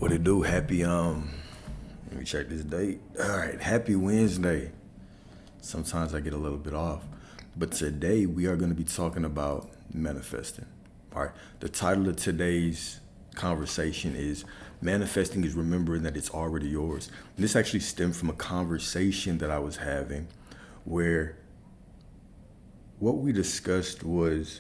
What it do? Happy let me check this date. All right, happy Wednesday. Sometimes I get a little bit off. But today we are going to be talking about manifesting. All right. The title of today's conversation is Manifesting is Remembering That It's Already Yours. And this actually stemmed from a conversation that I was having where what we discussed was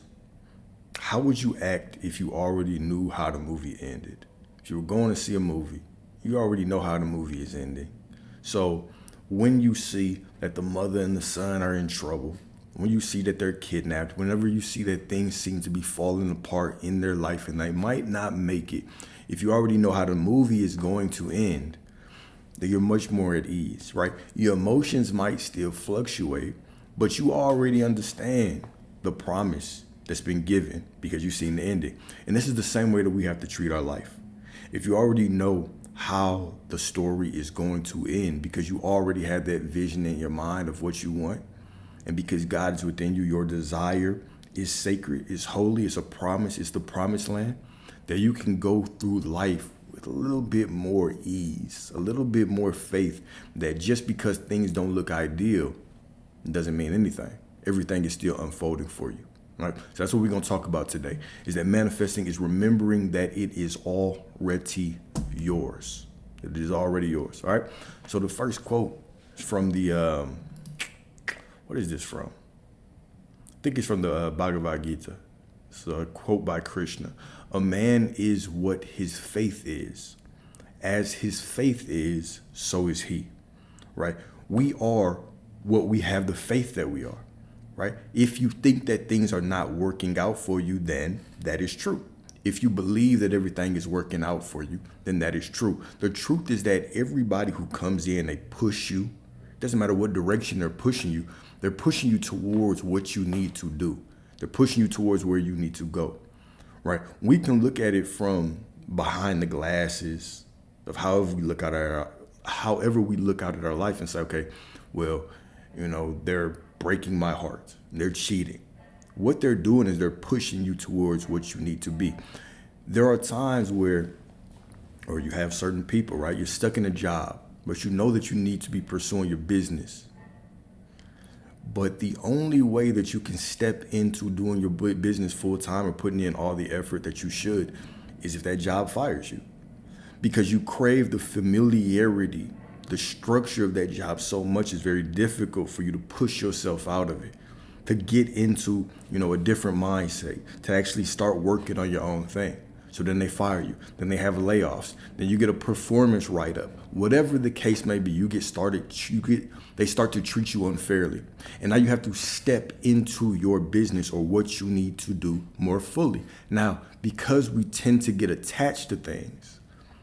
how would you act if you already knew how the movie ended? If you were going to see a movie, you already know how the movie is ending. So when you see that the mother and the son are in trouble, when you see that they're kidnapped, whenever you see that things seem to be falling apart in their life and they might not make it, if you already know how the movie is going to end, then you're much more at ease, right? Your emotions might still fluctuate, but you already understand the promise that's been given because you've seen the ending. And this is the same way that we have to treat our life. If you already know how the story is going to end because you already have that vision in your mind of what you want, and because God is within you, your desire is sacred, is holy, it's a promise, it's the promised land, that you can go through life with a little bit more ease, a little bit more faith that just because things don't look ideal doesn't mean anything. Everything is still unfolding for you. Right? So that's what we're going to talk about today, is that manifesting is remembering that it is already yours. It is already yours. All right. So the first quote is from the, what is this from? I think it's from the Bhagavad Gita. It's a quote by Krishna. A man is what his faith is. As his faith is, so is he. Right? We are what we have the faith that we are. Right? If you think that things are not working out for you, then that is true. If you believe that everything is working out for you, then that is true. The truth is that everybody who comes in, they push you. Doesn't matter what direction they're pushing you towards what you need to do. They're pushing you towards where you need to go. Right? We can look at it from behind the glasses of however we look out at our life and say, okay, well, they're breaking my heart. They're cheating. What they're doing is they're pushing you towards what you need to be. There are times where, or you have certain people, right? You're stuck in a job, but you know that you need to be pursuing your business. But the only way that you can step into doing your business full time or putting in all the effort that you should is if that job fires you. Because you crave the familiarity, the structure of that job so much, is very difficult for you to push yourself out of it, to get into, a different mindset, to actually start working on your own thing. So then they fire you, then they have layoffs, then you get a performance write-up. Whatever the case may be, they start to treat you unfairly. And now you have to step into your business or what you need to do more fully. Now, because we tend to get attached to things,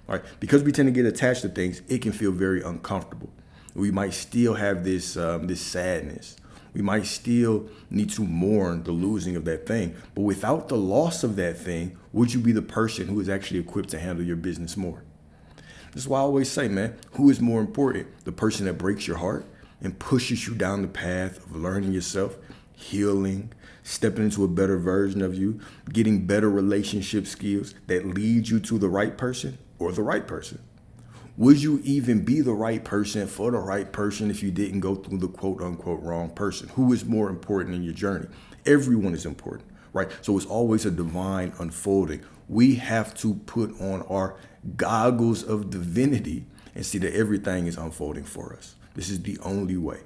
right? Because we tend to get attached to things, it can feel very uncomfortable. We might still have this sadness. We might still need to mourn the losing of that thing. But without the loss of that thing, would you be the person who is actually equipped to handle your business more? This is why I always say, man, who is more important? The person that breaks your heart and pushes you down the path of learning yourself, healing, stepping into a better version of you, getting better relationship skills that lead you to the right person, or the right person? Would you even be the right person for the right person if you didn't go through the quote unquote wrong person? Who is more important in your journey? Everyone is important, right? So it's always a divine unfolding. We have to put on our goggles of divinity and see that everything is unfolding for us. This is the only way.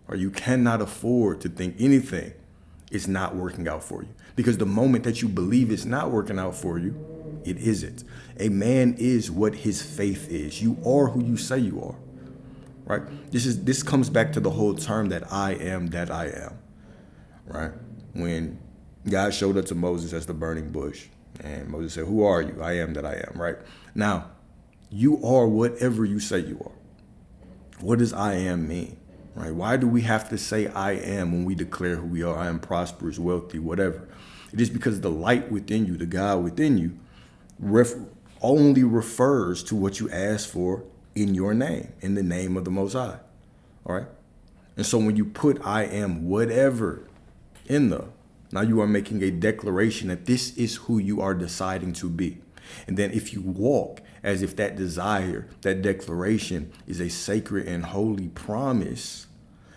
Or you cannot afford to think anything is not working out for you. Because the moment that you believe it's not working out for you, it isn't. A man is what his faith is. You are who you say you are, right? This comes back to the whole term that I am, right? When God showed up to Moses as the burning bush, and Moses said, "Who are you?" "I am that I am," right? Now, you are whatever you say you are. What does I am mean, right? Why do we have to say I am when we declare who we are? I am prosperous, wealthy, whatever. It is because the light within you, the God within you, only refers to what you ask for in your name, in the name of the Most High. All right. And so when you put I am whatever in now you are making a declaration that this is who you are deciding to be. And then if you walk as if that desire, that declaration is a sacred and holy promise,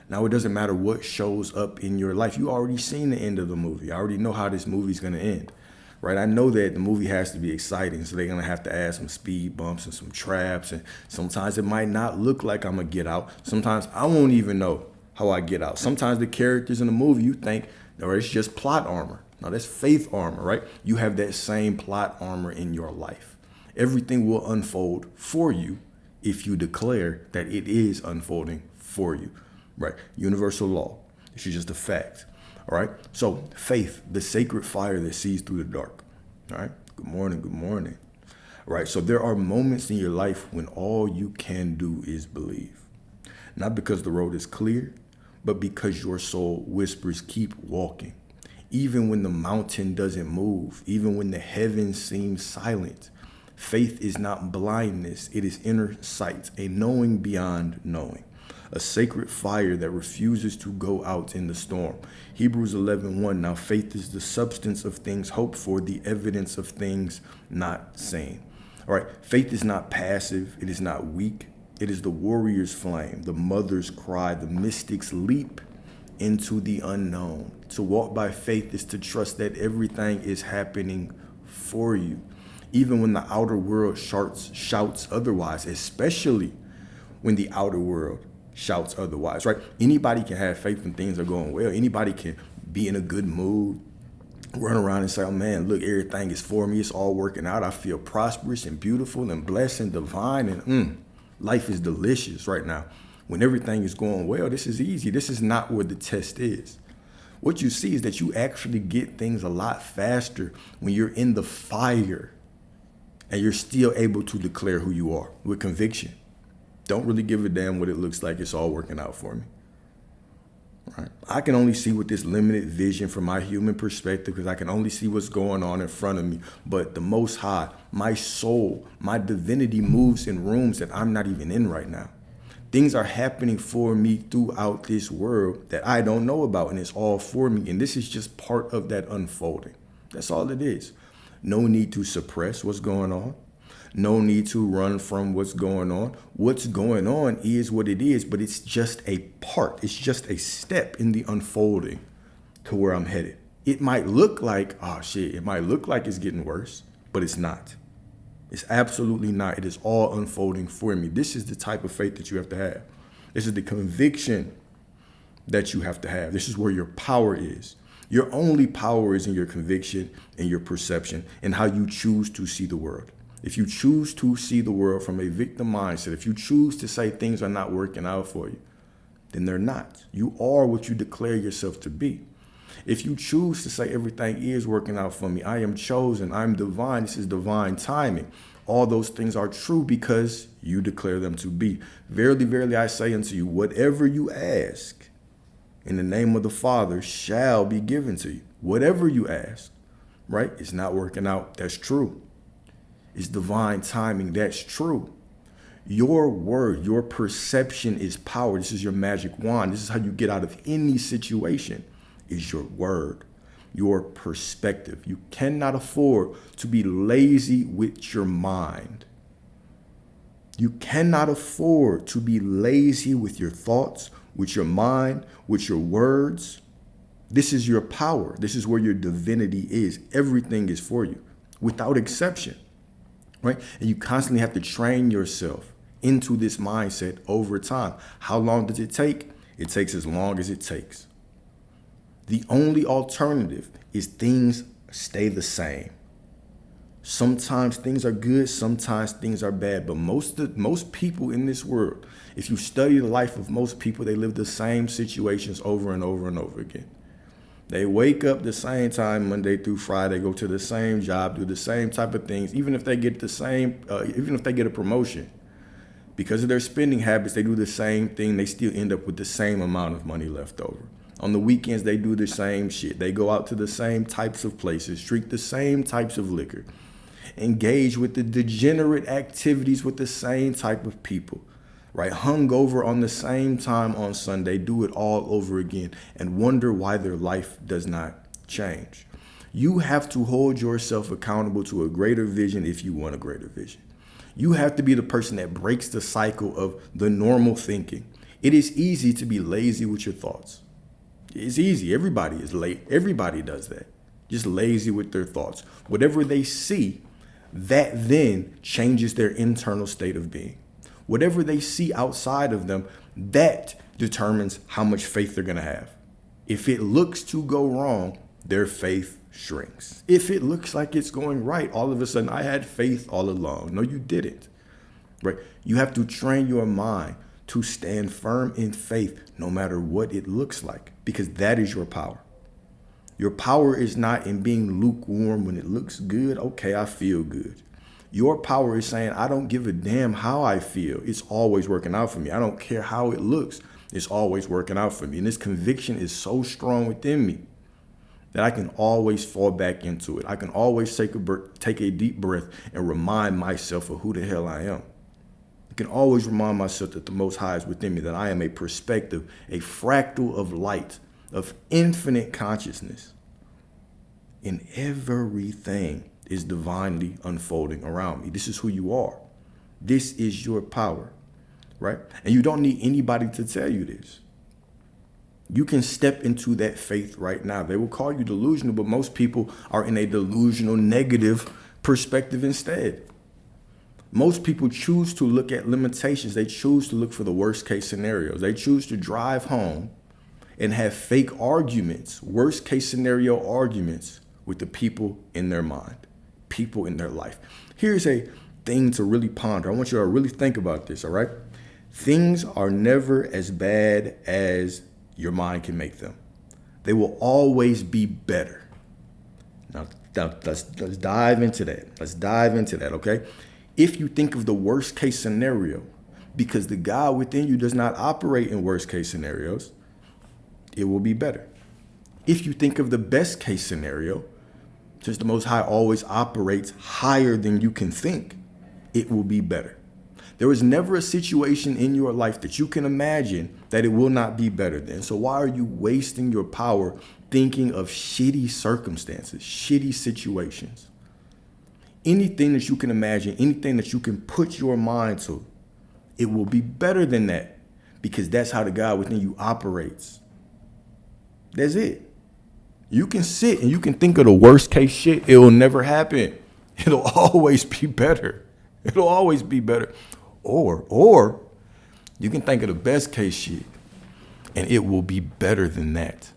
now it doesn't matter what shows up in your life. You already seen the end of the movie. I already know how this movie's going to end, right? I know that the movie has to be exciting, so they're going to have to add some speed bumps and some traps. And sometimes it might not look like I'm going to get out. Sometimes I won't even know how I get out. Sometimes the characters in the movie, you think, or it's just plot armor. No, that's faith armor, right? You have that same plot armor in your life. Everything will unfold for you if you declare that it is unfolding for you, right? Universal law. This is just a fact, all right? So faith, the sacred fire that sees through the dark, all right? Good morning, good morning. All right, so there are moments in your life when all you can do is believe. Not because the road is clear, but because your soul whispers, keep walking. Even when the mountain doesn't move, even when the heavens seem silent, faith is not blindness, it is inner sight, a knowing beyond knowing, a sacred fire that refuses to go out in the storm. Hebrews 11:1, now faith is the substance of things hoped for, the evidence of things not seen. All right, faith is not passive, it is not weak, it is the warrior's flame, the mother's cry, the mystic's leap into the unknown. To walk by faith is to trust that everything is happening for you, even when the outer world shouts otherwise, especially when the outer world shouts otherwise, right? Anybody can have faith when things are going well. Anybody can be in a good mood, run around and say, oh man, look, everything is for me. It's all working out. I feel prosperous and beautiful and blessed and divine, and life is delicious right now. When everything is going well, this is easy. This is not where the test is. What you see is that you actually get things a lot faster when you're in the fire and you're still able to declare who you are with conviction. Don't really give a damn what it looks like. It's all working out for me. Right? I can only see with this limited vision from my human perspective because I can only see what's going on in front of me. But the Most High, my soul, my divinity moves in rooms that I'm not even in right now. Things are happening for me throughout this world that I don't know about, and it's all for me. And this is just part of that unfolding. That's all it is. No need to suppress what's going on. No need to run from what's going on. What's going on is what it is, but it's just a part. It's just a step in the unfolding to where I'm headed. It might look like, oh shit, it might look like it's getting worse, but it's not. It's absolutely not. It is all unfolding for me. This is the type of faith that you have to have. This is the conviction that you have to have. This is where your power is. Your only power is in your conviction and your perception and how you choose to see the world. If you choose to see the world from a victim mindset, if you choose to say things are not working out for you, then they're not. You are what you declare yourself to be. If you choose to say everything is working out for me, I am chosen, I'm divine, this is divine timing. All those things are true because you declare them to be. Verily, verily, I say unto you, whatever you ask in the name of the Father shall be given to you. Whatever you ask, right? It's not working out. That's true. It's divine timing. That's true. Your word, your perception is power. This is your magic wand. This is how you get out of any situation, is your word, your perspective. You cannot afford to be lazy with your mind. You cannot afford to be lazy with your thoughts, with your mind, with your words. This is your power. This is where your divinity is. Everything is for you, without exception, right? And you constantly have to train yourself into this mindset over time. How long does it take? It takes as long as it takes. The only alternative is things stay the same. Sometimes things are good, sometimes things are bad, but most people in this world, if you study the life of most people, they live the same situations over and over and over again. They wake up the same time Monday through Friday, go to the same job, do the same type of things, even if they get a promotion. Because of their spending habits, they do the same thing. They still end up with the same amount of money left over. On the weekends, they do the same shit. They go out to the same types of places, drink the same types of liquor, engage with the degenerate activities with the same type of people, right? Hungover on the same time on Sunday, do it all over again and wonder why their life does not change. You have to hold yourself accountable to a greater vision if you want a greater vision. You have to be the person that breaks the cycle of the normal thinking. It is easy to be lazy with your thoughts. It's easy. Everybody is late. Everybody does that. Just lazy with their thoughts. Whatever they see, that then changes their internal state of being. Whatever they see outside of them, that determines how much faith they're going to have. If it looks to go wrong, their faith shrinks. If it looks like it's going right, all of a sudden, I had faith all along. No, you didn't. Right? You have to train your mind to stand firm in faith no matter what it looks like, because that is your power. Your power is not in being lukewarm when it looks good. Okay, I feel good. Your power is saying, I don't give a damn how I feel. It's always working out for me. I don't care how it looks. It's always working out for me. And this conviction is so strong within me that I can always fall back into it. I can always take a deep breath and remind myself of who the hell I am. I can always remind myself that the Most High is within me, that I am a perspective, a fractal of light, of infinite consciousness. And everything is divinely unfolding around me. This is who you are. This is your power, right? And you don't need anybody to tell you this. You can step into that faith right now. They will call you delusional, but most people are in a delusional negative perspective instead. Most people choose to look at limitations. They choose to look for the worst case scenarios. They choose to drive home and have fake arguments, worst case scenario arguments with the people in their mind, people in their life. Here's a thing to really ponder. I want you to really think about this, all right? Things are never as bad as your mind can make them. They will always be better. Now let's dive into that. Let's dive into that, okay? If you think of the worst case scenario, because the God within you does not operate in worst case scenarios, it will be better. If you think of the best case scenario, since the Most High always operates higher than you can think, it will be better. There is never a situation in your life that you can imagine that it will not be better than. So why are you wasting your power thinking of shitty circumstances, shitty situations? Anything that you can imagine, anything that you can put your mind to, it will be better than that, because that's how the God within you operates. That's it. You can sit and you can think of the worst case shit. It will never happen. It'll always be better. It'll always be better. Or you can think of the best case shit and it will be better than that.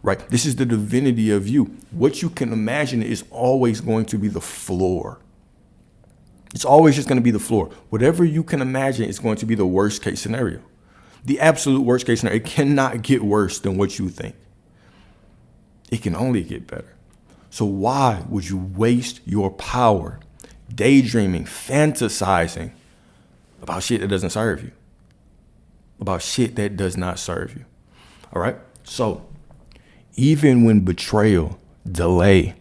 Right? This is the divinity of you. What you can imagine is always going to be the floor. It's always just going to be the floor. Whatever you can imagine is going to be the worst case scenario. The absolute worst case scenario. It cannot get worse than what you think. It can only get better. So why would you waste your power daydreaming, fantasizing about shit that doesn't serve you? About shit that does not serve you. All right? So even when betrayal, delay,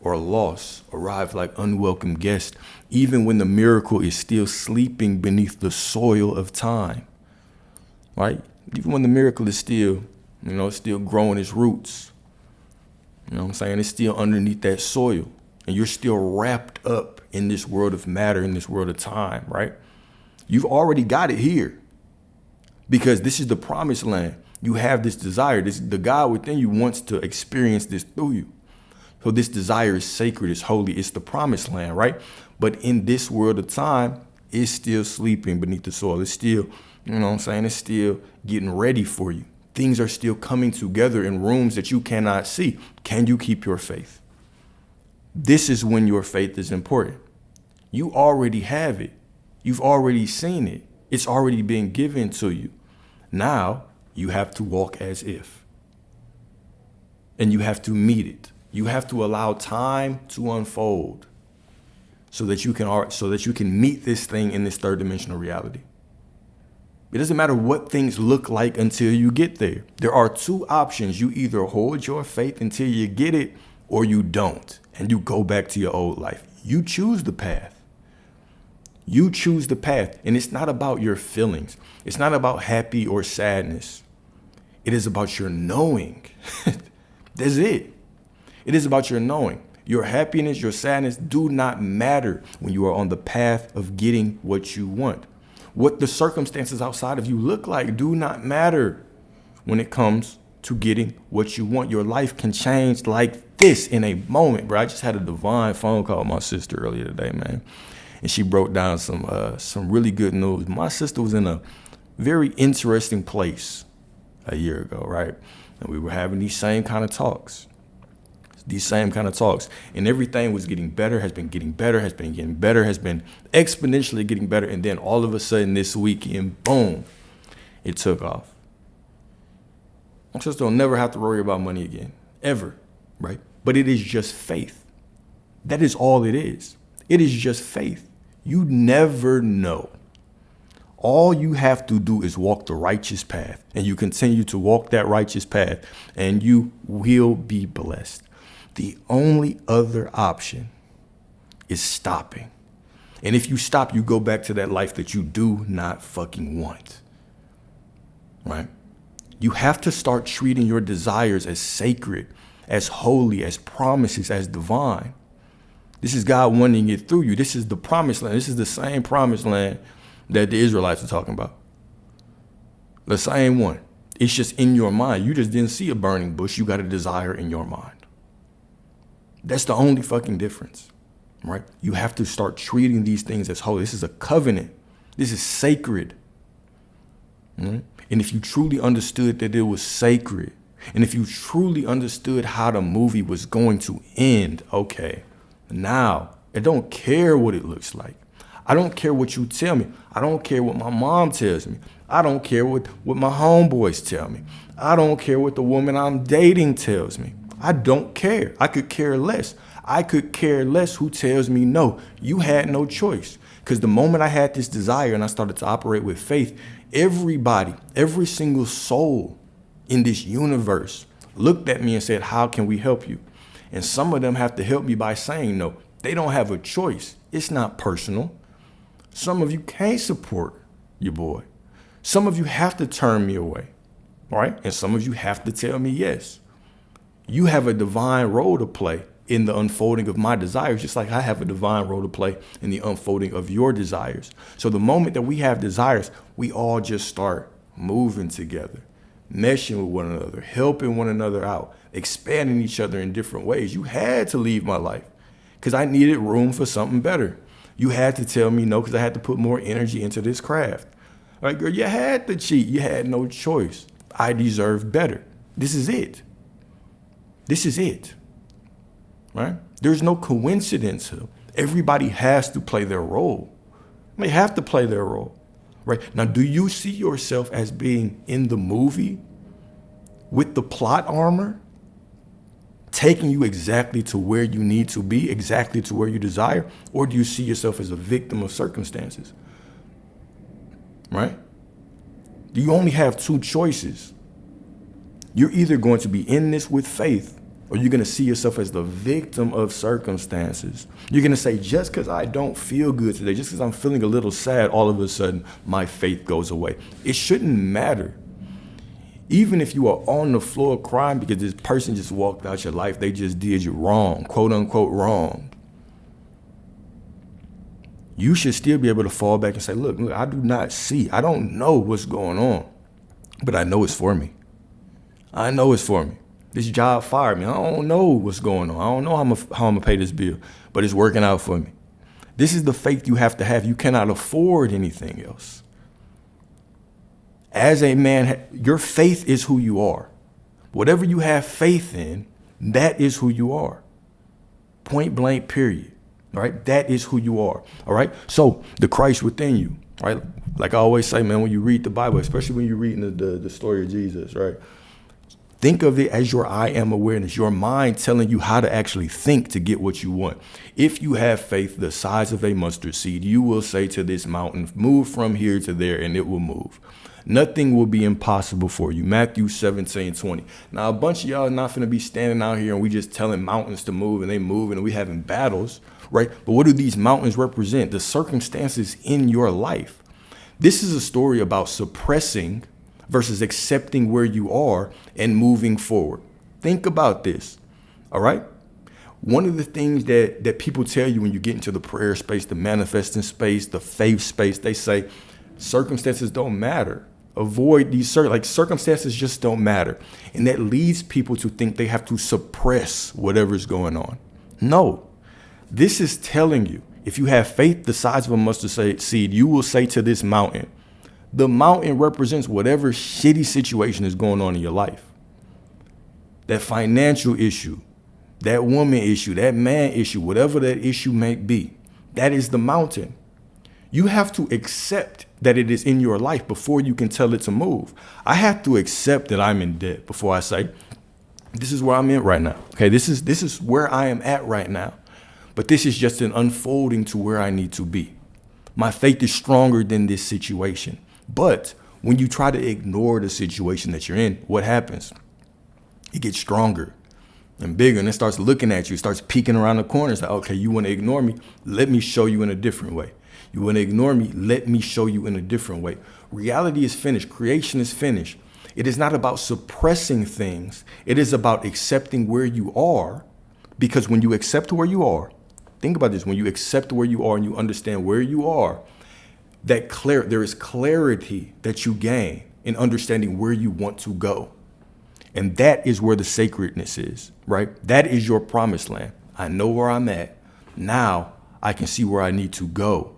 or loss arrive like unwelcome guests, even when the miracle is still sleeping beneath the soil of time, right? Even when the miracle is still, still growing its roots, you know what I'm saying? It's still underneath that soil, and you're still wrapped up in this world of matter, in this world of time, right? You've already got it here, because this is the promised land. You have this desire. The God within you wants to experience this through you. So this desire is sacred, it's holy, it's the promised land, right? But in this world of time, it's still sleeping beneath the soil. It's still, it's still getting ready for you. Things are still coming together in rooms that you cannot see. Can you keep your faith? This is when your faith is important. You already have it. You've already seen it. It's already been given to you. Now you have to walk as if. And you have to meet it. You have to allow time to unfold so that you can meet this thing in this third dimensional reality. It doesn't matter what things look like until you get there. There are two options. You either hold your faith until you get it, or you don't, and you go back to your old life. You choose the path. You choose the path, and it's not about your feelings. It's not about happy or sadness. It is about your knowing. That's it. It is about your knowing. Your happiness, your sadness do not matter when you are on the path of getting what you want. What the circumstances outside of you look like do not matter when it comes to getting what you want. Your life can change like this in a moment, bro. I just had a divine phone call with my sister earlier today, man. And she broke down some really good news. My sister was in a very interesting place a year ago, right? And we were having these same kind of talks. And everything was getting better, has been getting better, has been getting better, has been exponentially getting better. And then all of a sudden this weekend, boom, it took off. My sister will never have to worry about money again, ever, right? But it is just faith. That is all it is. It is just faith. You never know. All you have to do is walk the righteous path, and you continue to walk that righteous path, and you will be blessed. The only other option is stopping. And if you stop, you go back to that life that you do not fucking want, right? You have to start treating your desires as sacred, as holy, as promises, as divine. This is God wanting it through you. This is the promised land. This is the same promised land that the Israelites are talking about. The same one. It's just in your mind. You just didn't see a burning bush. You got a desire in your mind. That's the only fucking difference, right? You have to start treating these things as holy. This is a covenant. This is sacred. Right? And if you truly understood that it was sacred, and if you truly understood how the movie was going to end, okay, now I don't care what it looks like. I don't care what you tell me. I don't care what my mom tells me. I don't care what my homeboys tell me. I don't care what the woman I'm dating tells me. I don't care. I could care less. I could care less who tells me no. You had no choice. Because the moment I had this desire and I started to operate with faith, everybody, every single soul in this universe looked at me and said, how can we help you? And some of them have to help me by saying no. They don't have a choice. It's not personal. Some of you can't support your boy. Some of you have to turn me away, right? And some of you have to tell me yes. You have a divine role to play in the unfolding of my desires, just like I have a divine role to play in the unfolding of your desires. So the moment that we have desires, we all just start moving together, meshing with one another, helping one another out, expanding each other in different ways. You had to leave my life because I needed room for something better. You had to tell me no because I had to put more energy into this craft. Like, girl, you had to cheat. You had no choice. I deserve better. This is it. This is it, right? There's no coincidence. Everybody has to play their role. They have to play their role, right? Now, do you see yourself as being in the movie with the plot armor, taking you exactly to where you need to be, exactly to where you desire? Or do you see yourself as a victim of circumstances, right? You only have two choices. You're either going to be in this with faith, or you're going to see yourself as the victim of circumstances. You're going to say, just because I don't feel good today, just because I'm feeling a little sad, all of a sudden my faith goes away. It shouldn't matter. Even if you are on the floor crying because this person just walked out your life, they just did you wrong, quote unquote wrong. You should still be able to fall back and say, look, I do not see, I don't know what's going on, but I know it's for me. I know it's for me. This job fired me. I don't know what's going on. I don't know how I'm going to pay this bill, but it's working out for me. This is the faith you have to have. You cannot afford anything else. As a man, your faith is who you are. Whatever you have faith in, that is who you are. Point blank, period. All right? That is who you are. All right? So the Christ within you, right? Like I always say, man, when you read the Bible, especially when you're reading the story of Jesus, right? Think of it as your I am awareness, your mind telling you how to actually think to get what you want. If you have faith the size of a mustard seed, you will say to this mountain, move from here to there, and it will move. Nothing will be impossible for you. Matthew 17:20. Now, a bunch of y'all are not going to be standing out here and we just telling mountains to move and they move and we having battles, right? But what do these mountains represent? The circumstances in your life. This is a story about suppressing versus accepting where you are and moving forward. Think about this, all right? One of the things that people tell you when you get into the prayer space, the manifesting space, the faith space, they say circumstances don't matter. Avoid these circumstances just don't matter. And that leads people to think they have to suppress whatever's going on. No, this is telling you, if you have faith the size of a mustard seed, you will say to this mountain. The mountain represents whatever shitty situation is going on in your life. That financial issue, that woman issue, that man issue, whatever that issue may be, that is the mountain. You have to accept that it is in your life before you can tell it to move. I have to accept that I'm in debt before I say, this is where I'm at right now. Okay, this is where I am at right now. But this is just an unfolding to where I need to be. My faith is stronger than this situation. But when you try to ignore the situation that you're in, what happens? It gets stronger and bigger, and it starts looking at you. It starts peeking around the corners. Like, okay, you want to ignore me? Let me show you in a different way. You want to ignore me? Let me show you in a different way. Reality is finished. Creation is finished. It is not about suppressing things. It is about accepting where you are, because when you accept where you are, think about this. When you accept where you are and you understand where you are, there is clarity that you gain in understanding where you want to go. And that is where the sacredness is, right? That is your promised land. I know where I'm at. Now I can see where I need to go.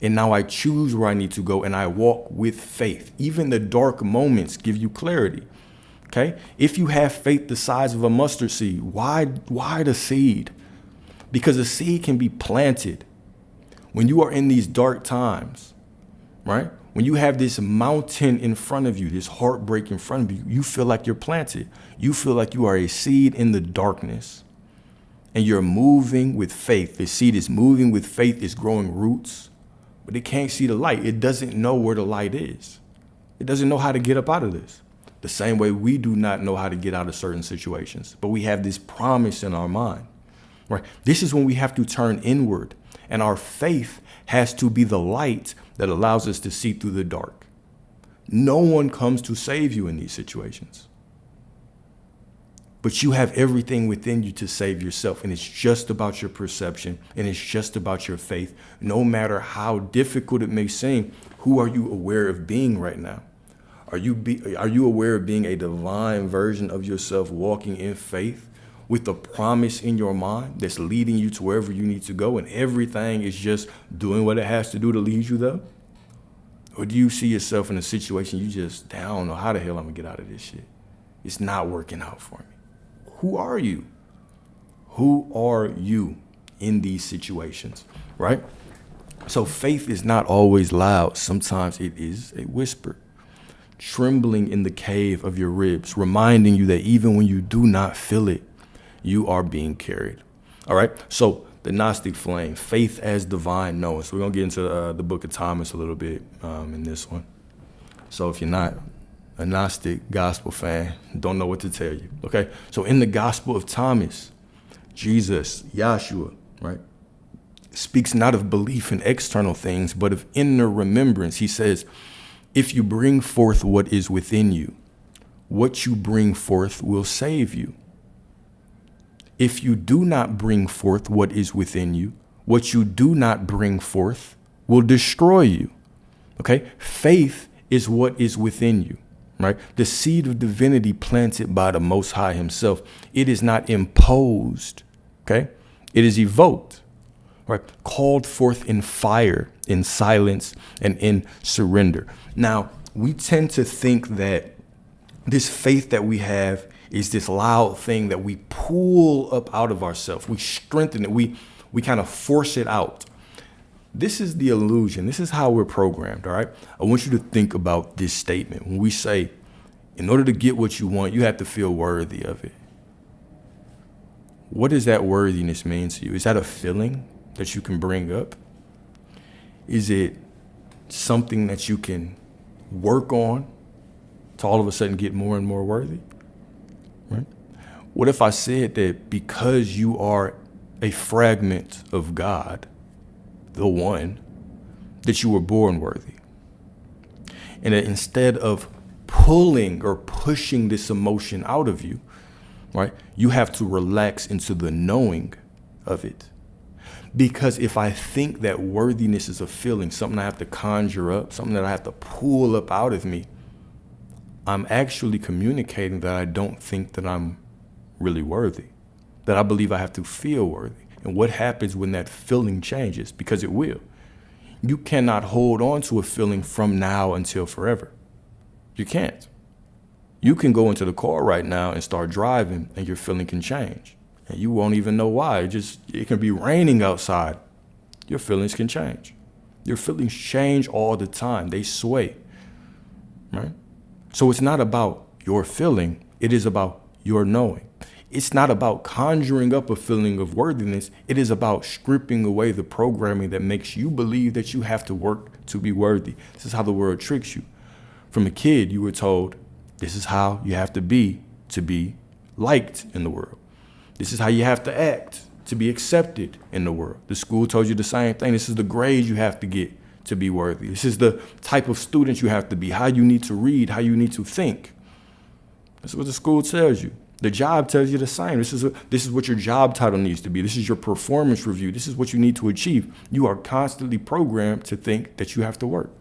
And now I choose where I need to go, and I walk with faith. Even the dark moments give you clarity. Okay? If you have faith the size of a mustard seed, why the seed? Because a seed can be planted. When you are in these dark times, right? When you have this mountain in front of you, this heartbreak in front of you, you feel like you're planted. You feel like you are a seed in the darkness, and you're moving with faith. The seed is moving with faith, it's growing roots, but it can't see the light. It doesn't know where the light is. It doesn't know how to get up out of this. The same way we do not know how to get out of certain situations, but we have this promise in our mind, right? This is when we have to turn inward, and our faith has to be the light that allows us to see through the dark. No one comes to save you in these situations, but you have everything within you to save yourself. And it's just about your perception, and it's just about your faith. No matter how difficult it may seem, who are you aware of being right now? Are you aware of being a divine version of yourself, walking in faith with the promise in your mind that's leading you to wherever you need to go, and everything is just doing what it has to do to lead you there? Or do you see yourself in a situation you just, I don't know how the hell I'm gonna get out of this shit? It's not working out for me. Who are you? Who are you in these situations, right? So faith is not always loud. Sometimes it is a whisper, trembling in the cave of your ribs, reminding you that even when you do not feel it, you are being carried. All right. So the Gnostic flame, faith as divine knowing. So we're going to get into the book of Thomas a little bit in this one. So if you're not a Gnostic gospel fan, don't know what to tell you. Okay. So in the gospel of Thomas, Jesus, Yahshua, right, speaks not of belief in external things, but of inner remembrance. He says, if you bring forth what is within you, what you bring forth will save you. If you do not bring forth what is within you, what you do not bring forth will destroy you. Okay? Faith is what is within you, right? The seed of divinity planted by the Most High himself. It is not imposed. Okay? It is evoked, right? Called forth in fire, in silence, and in surrender. Now, we tend to think that this faith that we have is this loud thing that we pull up out of ourselves. We strengthen it. We kind of force it out. This is the illusion. This is how we're programmed, all right? I want you to think about this statement. When we say, in order to get what you want, you have to feel worthy of it. What does that worthiness mean to you? Is that a feeling that you can bring up? Is it something that you can work on to all of a sudden get more and more worthy? Right? What if I said that because you are a fragment of God, the one, that you were born worthy? And that instead of pulling or pushing this emotion out of you, right, you have to relax into the knowing of it. Because if I think that worthiness is a feeling, something I have to conjure up, something that I have to pull up out of me, I'm actually communicating that I don't think that I'm really worthy, that I believe I have to feel worthy. And what happens when that feeling changes? Because it will. You cannot hold on to a feeling from now until forever. You can't. You can go into the car right now and start driving and your feeling can change. And you won't even know why. It can be raining outside. Your feelings can change. Your feelings change all the time. They sway, right? So it's not about your feeling. It is about your knowing. It's not about conjuring up a feeling of worthiness. It is about stripping away the programming that makes you believe that you have to work to be worthy. This is how the world tricks you. From a kid, you were told, this is how you have to be liked in the world. This is how you have to act to be accepted in the world. The school told you the same thing. This is the grades you have to get to be worthy. This is the type of student you have to be, how you need to read, how you need to think. This is what the school tells you. The job tells you the same. This is what your job title needs to be. This is your performance review. This is what you need to achieve. You are constantly programmed to think that you have to work.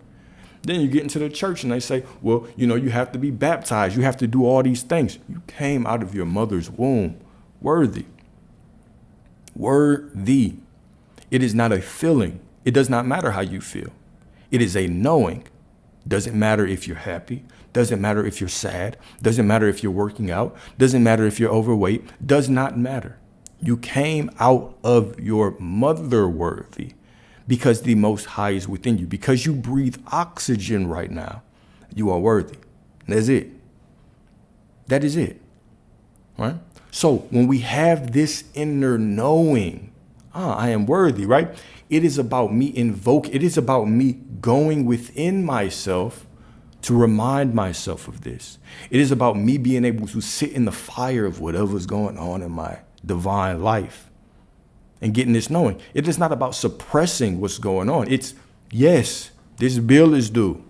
Then you get into the church and they say, well, you have to be baptized. You have to do all these things. You came out of your mother's womb worthy. Worthy. It is not a feeling. It does not matter how you feel. It is a knowing. Doesn't matter if you're happy. Doesn't matter if you're sad. Doesn't matter if you're working out. Doesn't matter if you're overweight. Does not matter. You came out of your mother worthy because the Most High is within you. Because you breathe oxygen right now, you are worthy. That's it. That is it. Right? So when we have this inner knowing, I am worthy, right? It is about me it is about me going within myself to remind myself of this. It is about me being able to sit in the fire of whatever's going on in my divine life and getting this knowing. It is not about suppressing what's going on. It's, yes, this bill is due,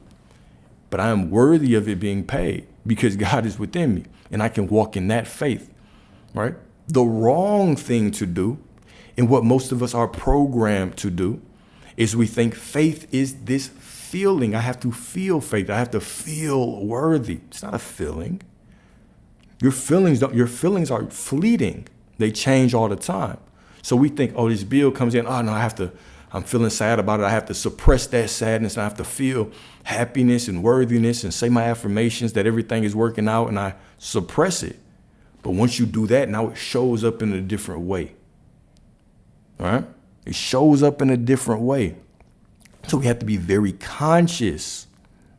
but I am worthy of it being paid because God is within me and I can walk in that faith, right? The wrong thing to do, and what most of us are programmed to do, is we think faith is this feeling. I have to feel faith. I have to feel worthy. It's not a feeling. Your feelings are fleeting. They change all the time. So we think, oh, this bill comes in. Oh no, I'm feeling sad about it. I have to suppress that sadness. I have to feel happiness and worthiness and say my affirmations that everything is working out, and I suppress it. But once you do that, now it shows up in a different way. All right? It shows up in a different way. So we have to be very conscious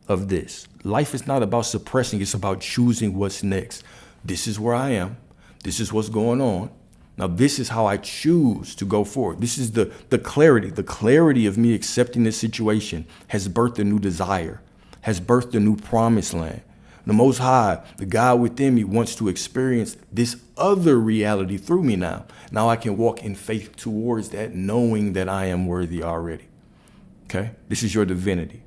of this. Life is not about suppressing. It's about choosing what's next. This is where I am. This is what's going on. Now, this is how I choose to go forward. This is the clarity. The clarity of me accepting this situation has birthed a new desire, has birthed a new promised land. The Most High, the God within me, wants to experience this other reality through me now. Now I can walk in faith towards that, knowing that I am worthy already. Okay? This is your divinity.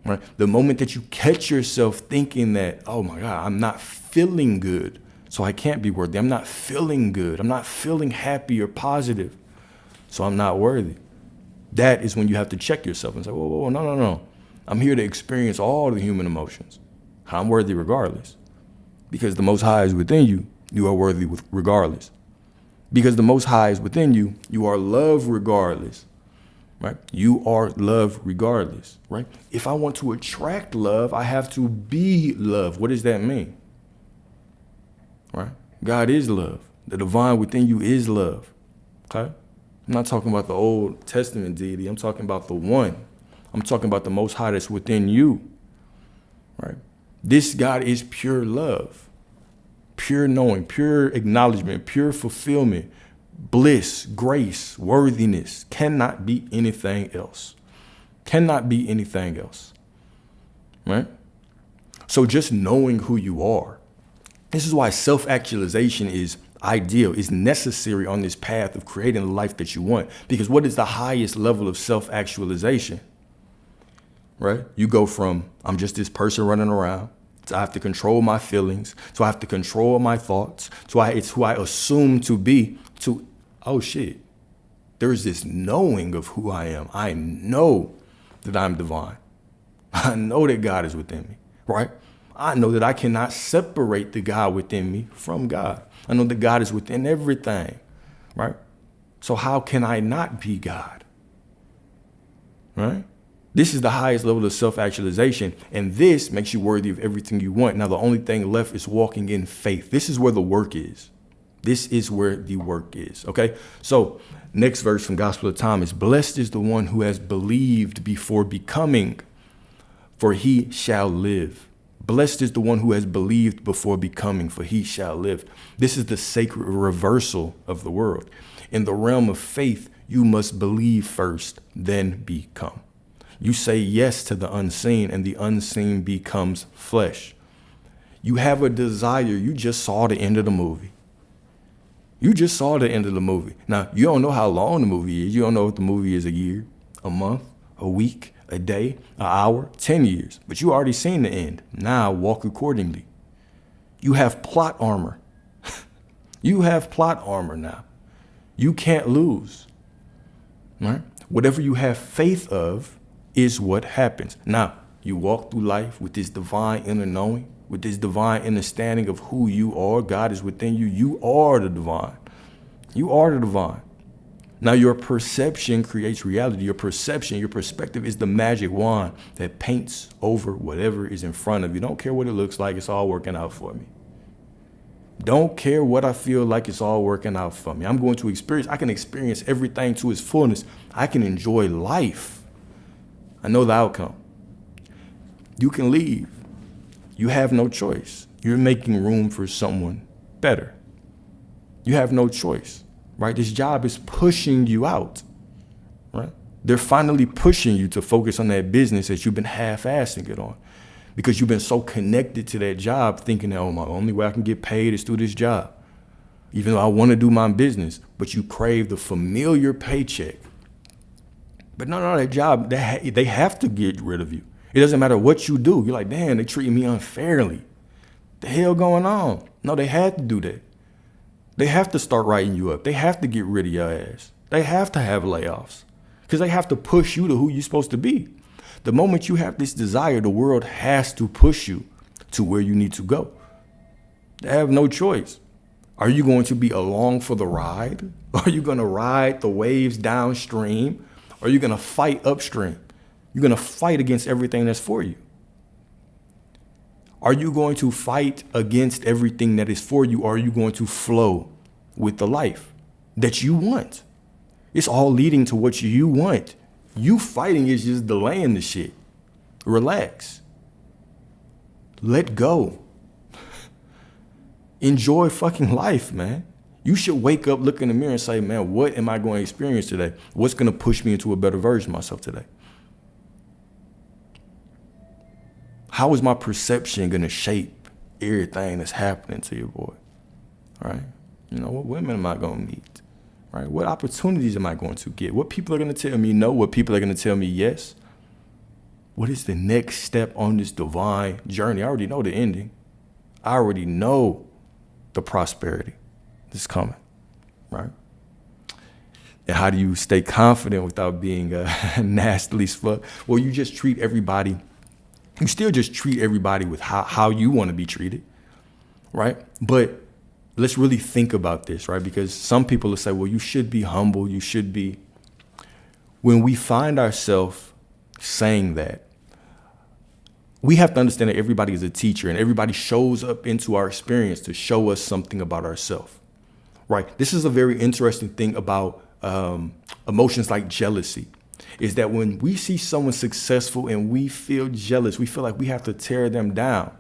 Right? The moment that you catch yourself thinking that, oh my God, I'm not feeling good, so I can't be worthy. I'm not feeling good. I'm not feeling happy or positive, so I'm not worthy. That is when you have to check yourself and say, whoa, no. I'm here to experience all the human emotions. I'm worthy regardless. Because the Most High is within you, you are worthy regardless. Because the Most High is within you, you are loved regardless. Right? You are loved regardless. Right? If I want to attract love, I have to be love. What does that mean? Right? God is love. The divine within you is love. Okay? I'm not talking about the Old Testament deity. I'm talking about the one. I'm talking about the Most High that's within you. Right? This God is pure love, pure knowing, pure acknowledgement, pure fulfillment, bliss, grace, worthiness. Cannot be anything else. Cannot be anything else. Right? So just knowing who you are. This is why self-actualization is ideal, is necessary on this path of creating the life that you want. Because what is the highest level of self-actualization? Right? You go from, I'm just this person running around, to I have to control my feelings, to I have to control my thoughts, it's who I assume to be, to oh shit, there's this knowing of who I am. I know that I'm divine. I know that God is within me, right? I know that I cannot separate the God within me from God. I know that God is within everything, right? So how can I not be God, right? This is the highest level of self-actualization, and this makes you worthy of everything you want. Now, the only thing left is walking in faith. This is where the work is. This is where the work is, okay? So next verse from Gospel of Thomas, blessed is the one who has believed before becoming, for he shall live. Blessed is the one who has believed before becoming, for he shall live. This is the sacred reversal of the world. In the realm of faith, you must believe first, then become. You say yes to the unseen, and the unseen becomes flesh. You have a desire. You just saw the end of the movie. You just saw the end of the movie. Now, you don't know how long the movie is. You don't know if the movie is a year, a month, a week, a day, an hour, 10 years. But you already seen the end. Now walk accordingly. You have plot armor. You have plot armor now. You can't lose. Right? Whatever you have faith of is what happens. Now, you walk through life with this divine inner knowing, with this divine understanding of who you are. God is within you. You are the divine. You are the divine. Now, your perception creates reality. Your perception, your perspective is the magic wand that paints over whatever is in front of you. Don't care what it looks like. It's all working out for me. Don't care what I feel like. It's all working out for me. I'm going to experience. I can experience everything to its fullness. I can enjoy life. I know the outcome. You can leave. You have no choice. You're making room for someone better. You have no choice, right? This job is pushing you out, right? They're finally pushing you to focus on that business that you've been half-assing it on because you've been so connected to that job thinking that, oh, my only way I can get paid is through this job. Even though I want to do my business, but you crave the familiar paycheck. But no, that job, they have to get rid of you. It doesn't matter what you do. You're like, damn, they treating me unfairly. The hell going on? No, they had to do that. They have to start writing you up. They have to get rid of your ass. They have to have layoffs because they have to push you to who you're supposed to be. The moment you have this desire, the world has to push you to where you need to go. They have no choice. Are you going to be along for the ride? Are you going to ride the waves downstream? Or are you going to fight upstream? You're going to fight against everything that's for you. Are you going to fight against everything that is for you? Or are you going to flow with the life that you want? It's all leading to what you want. You fighting is just delaying the shit. Relax. Let go. Enjoy fucking life, man. You should wake up, look in the mirror and say, man, what am I going to experience today? What's going to push me into a better version of myself today? How is my perception going to shape everything that's happening to your boy? All right? You know, what women am I going to meet? Right? What opportunities am I going to get? What people are going to tell me no? What people are going to tell me yes? What is the next step on this divine journey? I already know the ending. I already know the prosperity that's coming, right? And how do you stay confident without being nastily fuck? Well, you just treat everybody. You still just treat everybody with how you want to be treated, right? But let's really think about this, right? Because some people will say, well, you should be humble. You should be. When we find ourselves saying that, we have to understand that everybody is a teacher and everybody shows up into our experience to show us something about ourselves, right? This is a very interesting thing about emotions like jealousy, is that when we see someone successful and we feel jealous, we feel like we have to tear them down.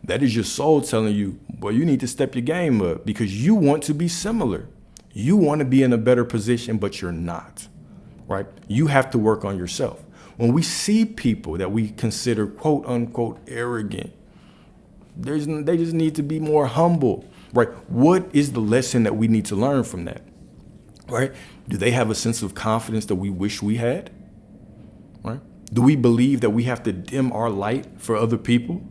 That is your soul telling you, well, you need to step your game up because you want to be similar. You want to be in a better position, but you're not, right? You have to work on yourself. When we see people that we consider quote unquote arrogant, they just need to be more humble, right? What is the lesson that we need to learn from that, right? Do they have a sense of confidence that we wish we had, right? Do we believe that we have to dim our light for other people?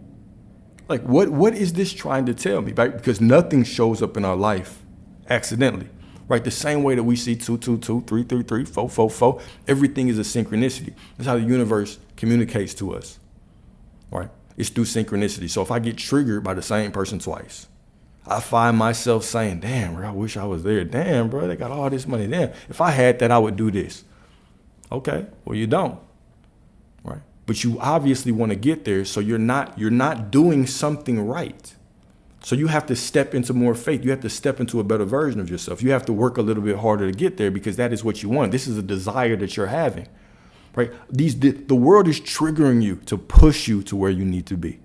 Like, what is this trying to tell me, right? Because nothing shows up in our life accidentally. right? The same way that we see 222, 333, 444, everything is a synchronicity. That's how the universe communicates to us, right? It's through synchronicity. So if I get triggered by the same person twice, I find myself saying, damn, bro, I wish I was there. Damn, bro, they got all this money. Damn, if I had that, I would do this. Okay, well, you don't, right? But you obviously want to get there, so you're not doing something right. So you have to step into more faith. You have to step into a better version of yourself. You have to work a little bit harder to get there because that is what you want. This is a desire that you're having, right? The world is triggering you to push you to where you need to be,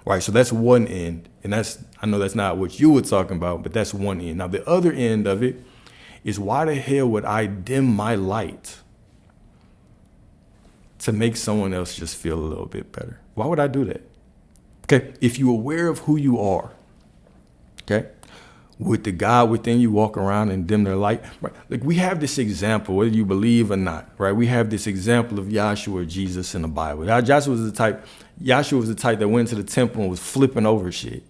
right? So that's one end. And I know that's not what you were talking about, but that's one end. Now, the other end of it is, why the hell would I dim my light to make someone else just feel a little bit better? Why would I do that? Okay, if you're aware of who you are, okay, would the God within you walk around and dim their light? Right? Like, we have this example, whether you believe or not, right? We have this example of Yahshua, Jesus, in the Bible. Yahshua was the type that went to the temple and was flipping over shit.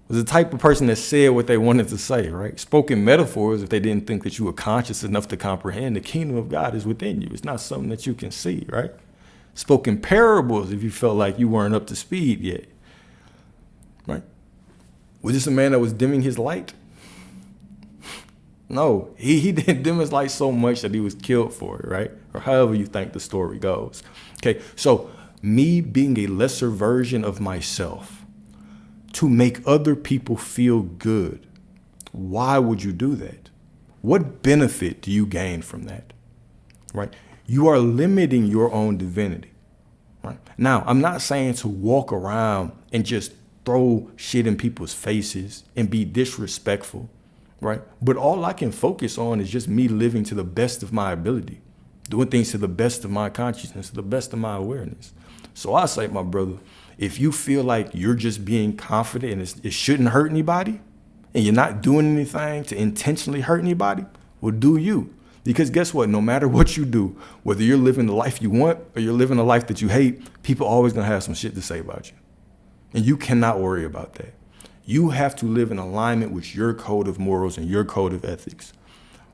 Was the type of person that said what they wanted to say, right? Spoken metaphors if they didn't think that you were conscious enough to comprehend the kingdom of God is within you. It's not something that you can see, right? Spoken parables if you felt like you weren't up to speed yet, right? Was this a man that was dimming his light? No, he didn't dim his light so much that he was killed for it, right? Or however you think the story goes. Okay, so me being a lesser version of myself to make other people feel good, why would you do that? What benefit do you gain from that, right? You are limiting your own divinity, right? Now, I'm not saying to walk around and just throw shit in people's faces and be disrespectful, right? But all I can focus on is just me living to the best of my ability, doing things to the best of my consciousness, to the best of my awareness. So I say, my brother, if you feel like you're just being confident and it shouldn't hurt anybody, and you're not doing anything to intentionally hurt anybody, well, do you. Because guess what? No matter what you do, whether you're living the life you want or you're living the life that you hate, people are always going to have some shit to say about you. And you cannot worry about that. You have to live in alignment with your code of morals and your code of ethics.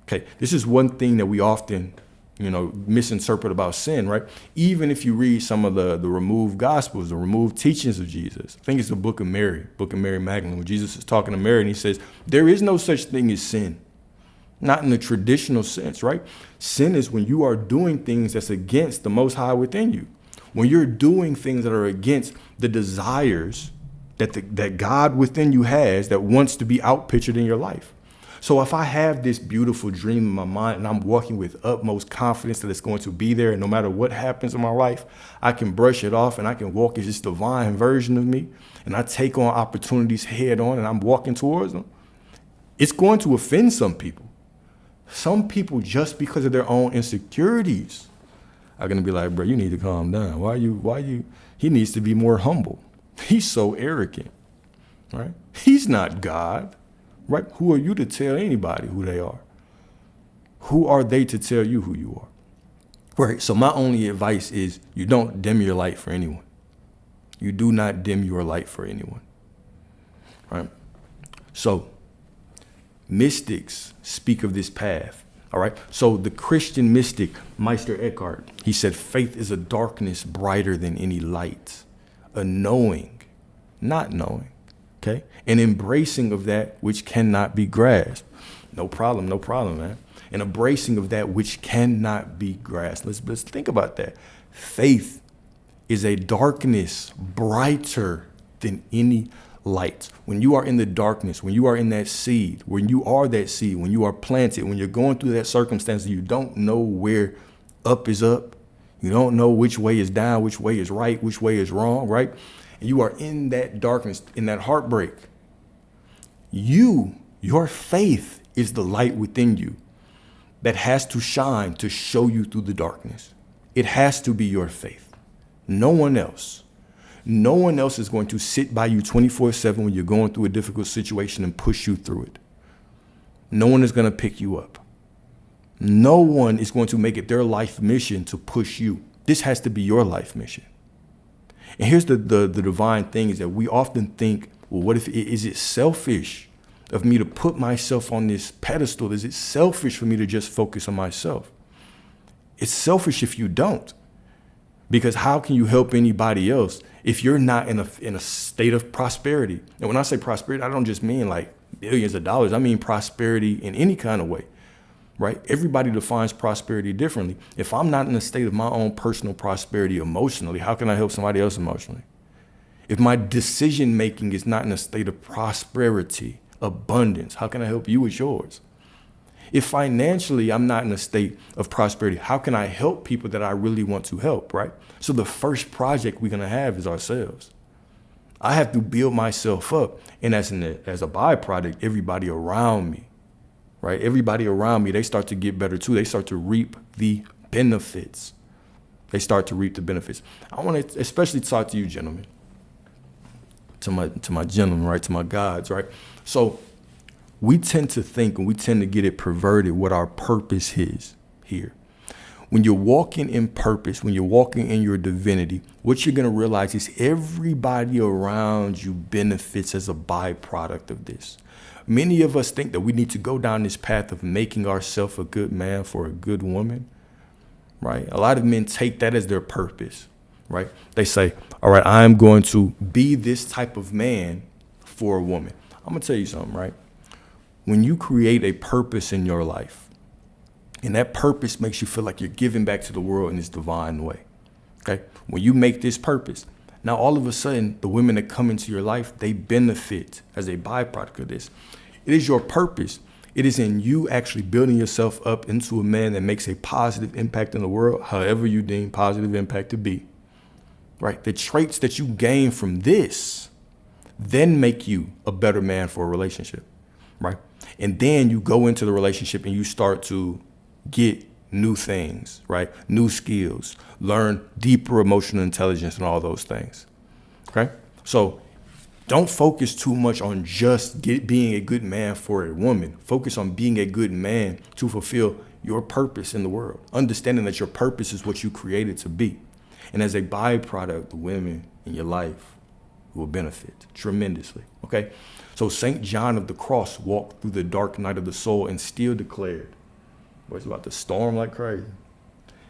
Okay, this is one thing that we often, misinterpret about sin, right? Even if you read some of the removed gospels, the removed teachings of Jesus, I think it's the Book of Mary Magdalene, where Jesus is talking to Mary and he says, there is no such thing as sin. Not in the traditional sense, right? Sin is when you are doing things that's against the Most High within you. When you're doing things that are against the desires that God within you has that wants to be outpictured in your life. So if I have this beautiful dream in my mind and I'm walking with utmost confidence that it's going to be there, and no matter what happens in my life, I can brush it off and I can walk as this divine version of me, and I take on opportunities head on and I'm walking towards them, it's going to offend some people. Some people, just because of their own insecurities, are going to be like, bro, you need to calm down. He needs to be more humble. He's so arrogant, right? He's not God, right? Who are you to tell anybody who they are? Who are they to tell you who you are? Right. So my only advice is you don't dim your light for anyone. You do not dim your light for anyone, right? So mystics speak of this path. All right. So the Christian mystic, Meister Eckhart, he said, faith is a darkness brighter than any light, a knowing, not knowing. OK, an embracing of that which cannot be grasped. No problem, man. An embracing of that which cannot be grasped. Let's think about that. Faith is a darkness brighter than any light. When you are in the darkness, when you are in that seed, when you are that seed, when you are planted, when you're going through that circumstance, you don't know where up is up. You don't know which way is down, which way is right, which way is wrong, right? And you are in that darkness, in that heartbreak. Your faith is the light within you that has to shine to show you through the darkness. It has to be your faith. No one else. No one else is going to sit by you 24/7 when you're going through a difficult situation and push you through it. No one is going to pick you up. No one is going to make it their life mission to push you. This has to be your life mission. And here's the divine thing is that we often think, well, what if is it selfish of me to put myself on this pedestal? Is it selfish for me to just focus on myself? It's selfish if you don't. Because how can you help anybody else if you're not in a state of prosperity? And when I say prosperity, I don't just mean like billions of dollars. I mean prosperity in any kind of way, right? Everybody defines prosperity differently. If I'm not in a state of my own personal prosperity emotionally, how can I help somebody else emotionally? If my decision making is not in a state of prosperity, abundance, how can I help you with yours? If financially I'm not in a state of prosperity, how can I help people that I really want to help, right? So the first project we're going to have is ourselves. I have to build myself up. And as a byproduct, everybody around me, right? Everybody around me, they start to get better too. They start to reap the benefits. I want to especially talk to you gentlemen, to my gentlemen, right? To my gods, right? So we tend to think and we tend to get it perverted what our purpose is here. When you're walking in purpose, when you're walking in your divinity, what you're going to realize is everybody around you benefits as a byproduct of this. Many of us think that we need to go down this path of making ourselves a good man for a good woman, right? A lot of men take that as their purpose, right? They say, all right, I'm going to be this type of man for a woman. I'm going to tell you something, right? When you create a purpose in your life, and that purpose makes you feel like you're giving back to the world in this divine way, okay? When you make this purpose, now all of a sudden, the women that come into your life, they benefit as a byproduct of this. It is your purpose. It is in you actually building yourself up into a man that makes a positive impact in the world, however you deem positive impact to be, right? The traits that you gain from this then make you a better man for a relationship, right? And then you go into the relationship and you start to get new things, right? New skills, learn deeper emotional intelligence and all those things, okay? So don't focus too much on just being a good man for a woman. Focus on being a good man to fulfill your purpose in the world, understanding that your purpose is what you created to be. And as a byproduct, the women in your life will benefit tremendously, okay? So St. John of the Cross walked through the dark night of the soul and still declared, boy, it's about to storm like crazy,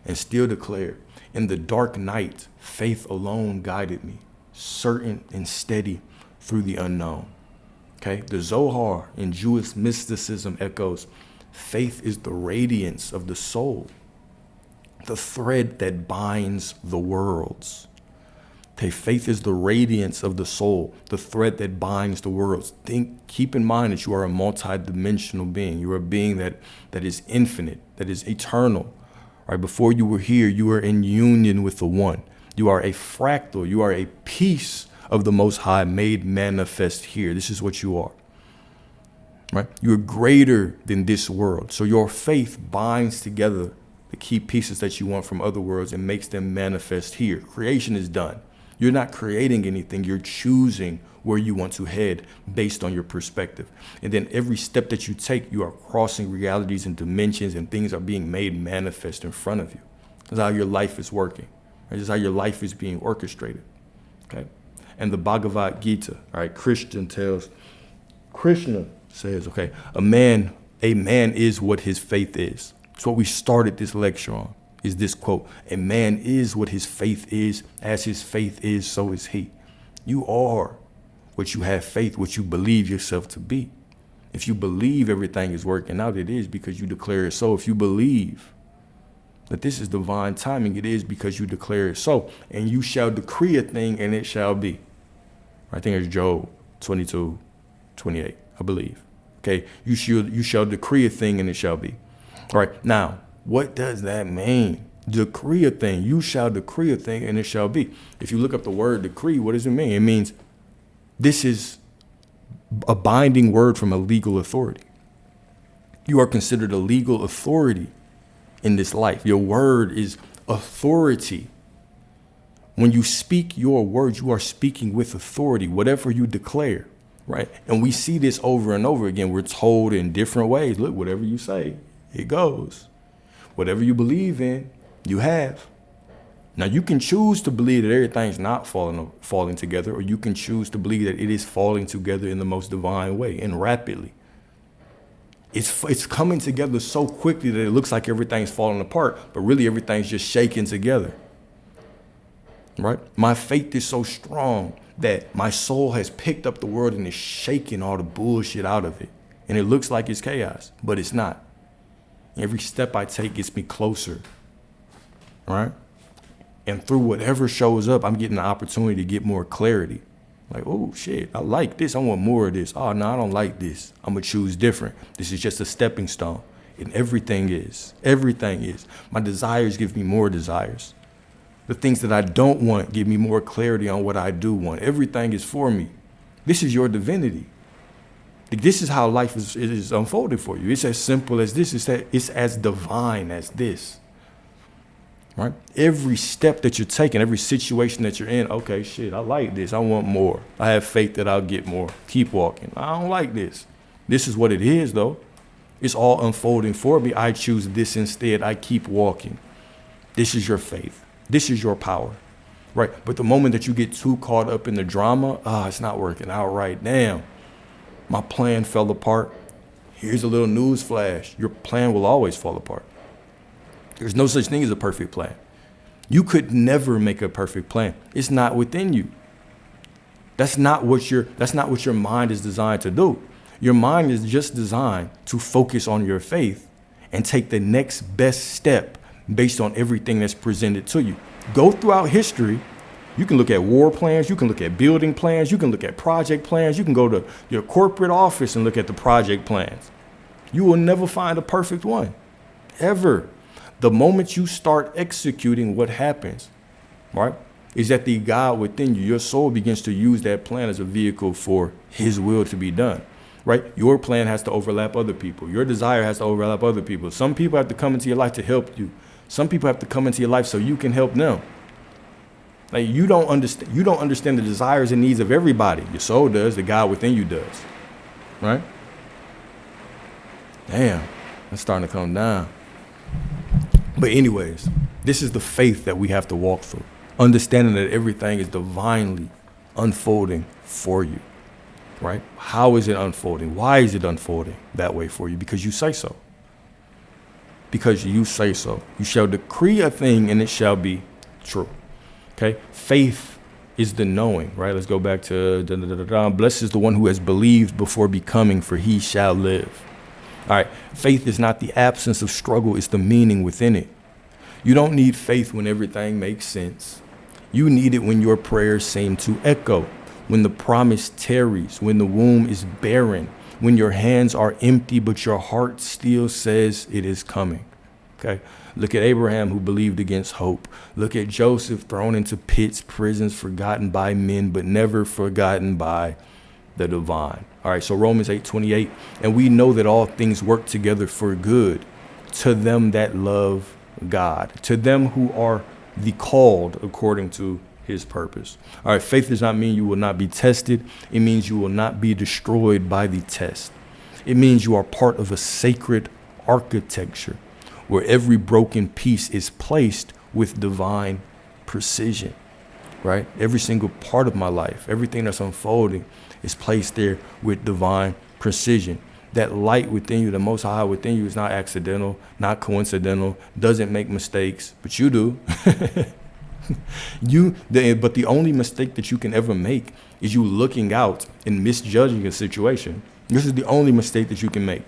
and still declared, in the dark night, faith alone guided me, certain and steady through the unknown, okay? The Zohar in Jewish mysticism echoes, faith is the radiance of the soul, the thread that binds the worlds. Okay, faith is the radiance of the soul, the thread that binds the worlds. Keep in mind that you are a multidimensional being. You are a being that is infinite, that is eternal. Right? Before you were here, you were in union with the one. You are a fractal. You are a piece of the Most High made manifest here. This is what you are. Right? You are greater than this world. So your faith binds together the key pieces that you want from other worlds and makes them manifest here. Creation is done. You're not creating anything. You're choosing where you want to head based on your perspective. And then every step that you take, you are crossing realities and dimensions, and things are being made manifest in front of you. That's how your life is working. This is how your life is being orchestrated. Okay. And the Bhagavad Gita, all right, Krishna says, okay, a man is what his faith is. It's what we started this lecture on. Is this quote, a man is what his faith is, as his faith is, so is he. You are what you have faith, what you believe yourself to be. If you believe everything is working out, it is because you declare it so. If you believe that this is divine timing, it is because you declare it so. And you shall decree a thing and it shall be. I think it's Job 22:28, I believe. Okay, you shall decree a thing and it shall be. All right, now, what does that mean? Decree a thing. You shall decree a thing and it shall be. If you look up the word decree, what does it mean? It means this is a binding word from a legal authority. You are considered a legal authority in this life. Your word is authority. When you speak your words, you are speaking with authority, whatever you declare, right? And we see this over and over again. We're told in different ways, look, whatever you say, it goes. Whatever you believe in, you have. Now, you can choose to believe that everything's not falling together, or you can choose to believe that it is falling together in the most divine way and rapidly. It's coming together so quickly that it looks like everything's falling apart, but really everything's just shaking together. Right? My faith is so strong that my soul has picked up the world and is shaking all the bullshit out of it. And it looks like it's chaos, but it's not. Every step I take gets me closer. Right? And through whatever shows up, I'm getting the opportunity to get more clarity. Like, oh, shit, I like this. I want more of this. Oh, no, I don't like this. I'm going to choose different. This is just a stepping stone. And everything is. Everything is. My desires give me more desires. The things that I don't want give me more clarity on what I do want. Everything is for me. This is your divinity. This is how life is unfolded for you. It's as simple as this. It's as divine as this. Right? Every step that you're taking, every situation that you're in, okay, shit, I like this. I want more. I have faith that I'll get more. Keep walking. I don't like this. This is what it is, though. It's all unfolding for me. I choose this instead. I keep walking. This is your faith. This is your power. Right? But the moment that you get too caught up in the drama, it's not working out right. Damn, my plan fell apart. Here's a little news flash. Your plan will always fall apart. There's no such thing as a perfect plan. You could never make a perfect plan. It's not within you. That's not what your mind is designed to do. Your mind is just designed to focus on your faith and take the next best step based on everything that's presented to you. Go throughout history. You can look at war plans. You can look at building plans. You can look at project plans. You can go to your corporate office and look at the project plans. You will never find a perfect one, ever. The moment you start executing, what happens, right, is that the God within you, your soul begins to use that plan as a vehicle for his will to be done, right? Your plan has to overlap other people. Your desire has to overlap other people. Some people have to come into your life to help you. Some people have to come into your life so you can help them. Like, you don't understand the desires and needs of everybody. Your soul does, the God within you does, right? Damn, that's starting to come down. But anyways, this is the faith that we have to walk through. Understanding that everything is divinely unfolding for you, right? How is it unfolding? Why is it unfolding that way for you? Because you say so. Because you say so. You shall decree a thing and it shall be true. Okay? Faith is the knowing, right? Let's go back to blessed is the one who has believed before becoming, for he shall live. All right, faith is not the absence of struggle, it's the meaning within it. You don't need faith when everything makes sense. You need it when your prayers seem to echo, when the promise tarries, when the womb is barren, when your hands are empty, but your heart still says it is coming. Okay, look at Abraham, who believed against hope. Look at Joseph, thrown into pits, prisons, forgotten by men, but never forgotten by the divine. All right, so Romans 8:28, and we know that all things work together for good to them that love God, to them who are the called according to his purpose. All right, faith does not mean you will not be tested. It means you will not be destroyed by the test. It means you are part of a sacred architecture where every broken piece is placed with divine precision, right? Every single part of my life, everything that's unfolding is placed there with divine precision. That light within you, the Most High within you, is not accidental, not coincidental, doesn't make mistakes, but you do. But the only mistake that you can ever make is you looking out and misjudging a situation. This is the only mistake that you can make,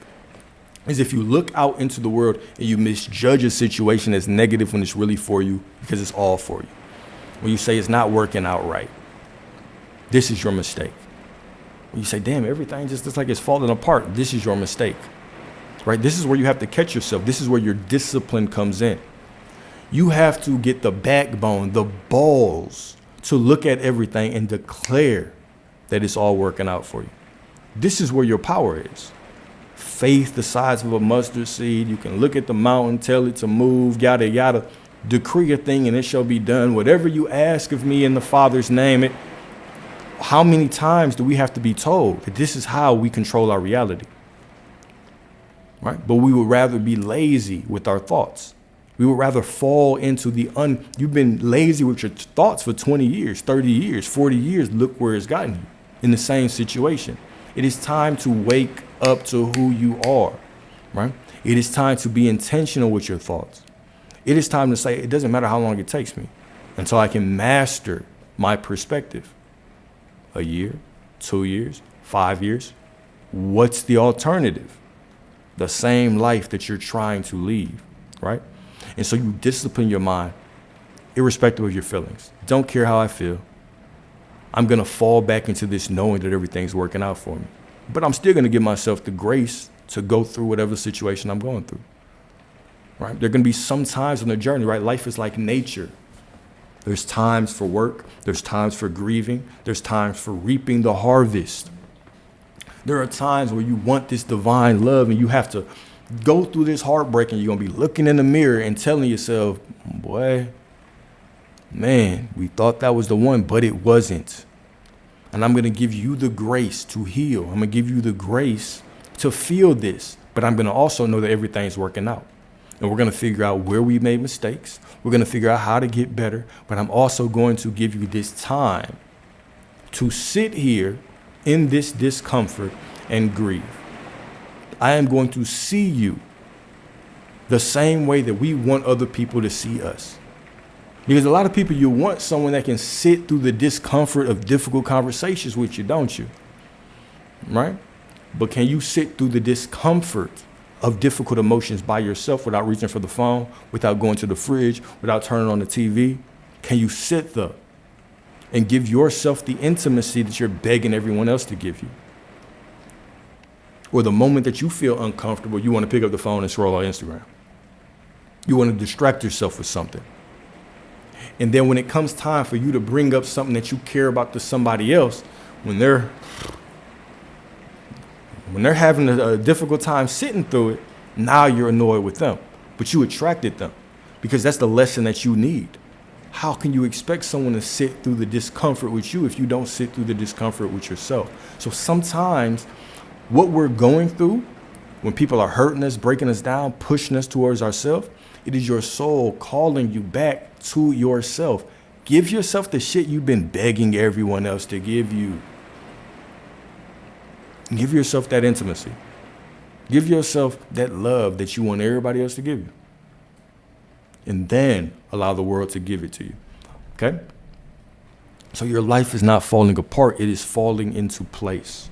is if you look out into the world and you misjudge a situation as negative when it's really for you, because it's all for you. When you say it's not working out right, this is your mistake. When you say, damn, everything just looks like it's falling apart, this is your mistake, right? This is where you have to catch yourself. This is where your discipline comes in. You have to get the backbone, the balls to look at everything and declare that it's all working out for you. This is where your power is. Faith the size of a mustard seed. You can look at the mountain, tell it to move, yada, yada. Decree a thing and it shall be done. Whatever you ask of me in the Father's name, how many times do we have to be told that this is how we control our reality? Right? But we would rather be lazy with our thoughts. We would rather fall into you've been lazy with your thoughts for 20 years, 30 years, 40 years. Look where it's gotten you in the same situation. It is time to wake up to who you are, right? It is time to be intentional with your thoughts. It is time to say, it doesn't matter how long it takes me until I can master my perspective. A year, 2 years, 5 years. What's the alternative? The same life that you're trying to leave, right? And so you discipline your mind, irrespective of your feelings. Don't care how I feel. I'm going to fall back into this knowing that everything's working out for me. But I'm still going to give myself the grace to go through whatever situation I'm going through, right? There are going to be some times on the journey, right? Life is like nature. There's times for work. There's times for grieving. There's times for reaping the harvest. There are times where you want this divine love and you have to go through this heartbreak and you're going to be looking in the mirror and telling yourself, boy, man, we thought that was the one, but it wasn't. And I'm going to give you the grace to heal. I'm going to give you the grace to feel this, but I'm going to also know that everything's working out. And we're going to figure out where we made mistakes. We're going to figure out how to get better, but I'm also going to give you this time to sit here in this discomfort and grieve. I am going to see you the same way that we want other people to see us. Because a lot of people, you want someone that can sit through the discomfort of difficult conversations with you, don't you? Right? But can you sit through the discomfort of difficult emotions by yourself without reaching for the phone, without going to the fridge, without turning on the TV? Can you sit there and give yourself the intimacy that you're begging everyone else to give you? Or the moment that you feel uncomfortable, you want to pick up the phone and scroll on Instagram. You want to distract yourself with something. And then when it comes time for you to bring up something that you care about to somebody else, when they're having a difficult time sitting through it, now you're annoyed with them. But you attracted them because that's the lesson that you need. How can you expect someone to sit through the discomfort with you if you don't sit through the discomfort with yourself? So sometimes what we're going through, when people are hurting us, breaking us down, pushing us towards ourselves, it is your soul calling you back to yourself. Give yourself the shit you've been begging everyone else to give you. Give yourself that intimacy. Give yourself that love that you want everybody else to give you. And then allow the world to give it to you. Okay? So your life is not falling apart. It is falling into place.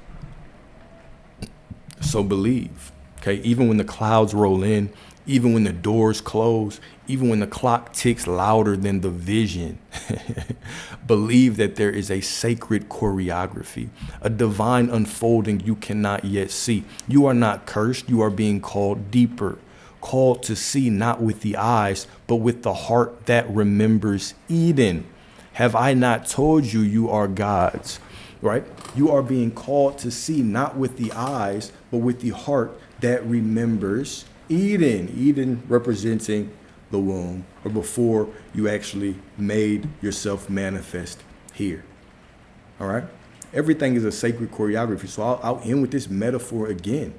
So believe. Okay? Even when the clouds roll in, even when the doors close, even when the clock ticks louder than the vision, believe that there is a sacred choreography, a divine unfolding you cannot yet see. You are not cursed. You are being called deeper, called to see not with the eyes, but with the heart that remembers Eden. Have I not told you you are God's, right? You are being called to see not with the eyes, but with the heart that remembers Eden. Eden representing the womb, or before you actually made yourself manifest here. All right? Everything is a sacred choreography. So I'll end with this metaphor again.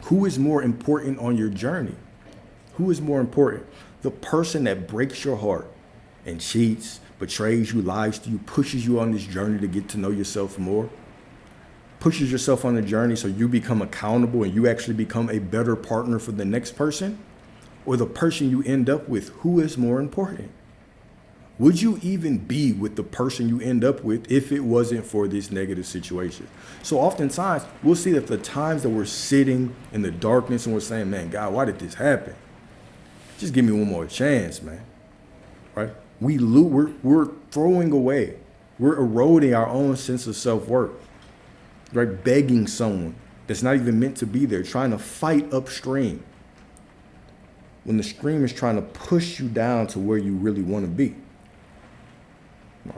Who is more important on your journey? Who is more important? The person that breaks your heart and cheats, betrays you, lies to you, pushes you on this journey to get to know yourself more, pushes yourself on the journey so you become accountable and you actually become a better partner for the next person, or the person you end up with? Who is more important? Would you even be with the person you end up with if it wasn't for this negative situation? So oftentimes we'll see that the times that we're sitting in the darkness and we're saying, man, God, why did this happen? Just give me one more chance, man. Right? We're throwing away. We're eroding our own sense of self-worth. Right? Begging someone that's not even meant to be there, trying to fight upstream, when the stream is trying to push you down to where you really want to be. Right?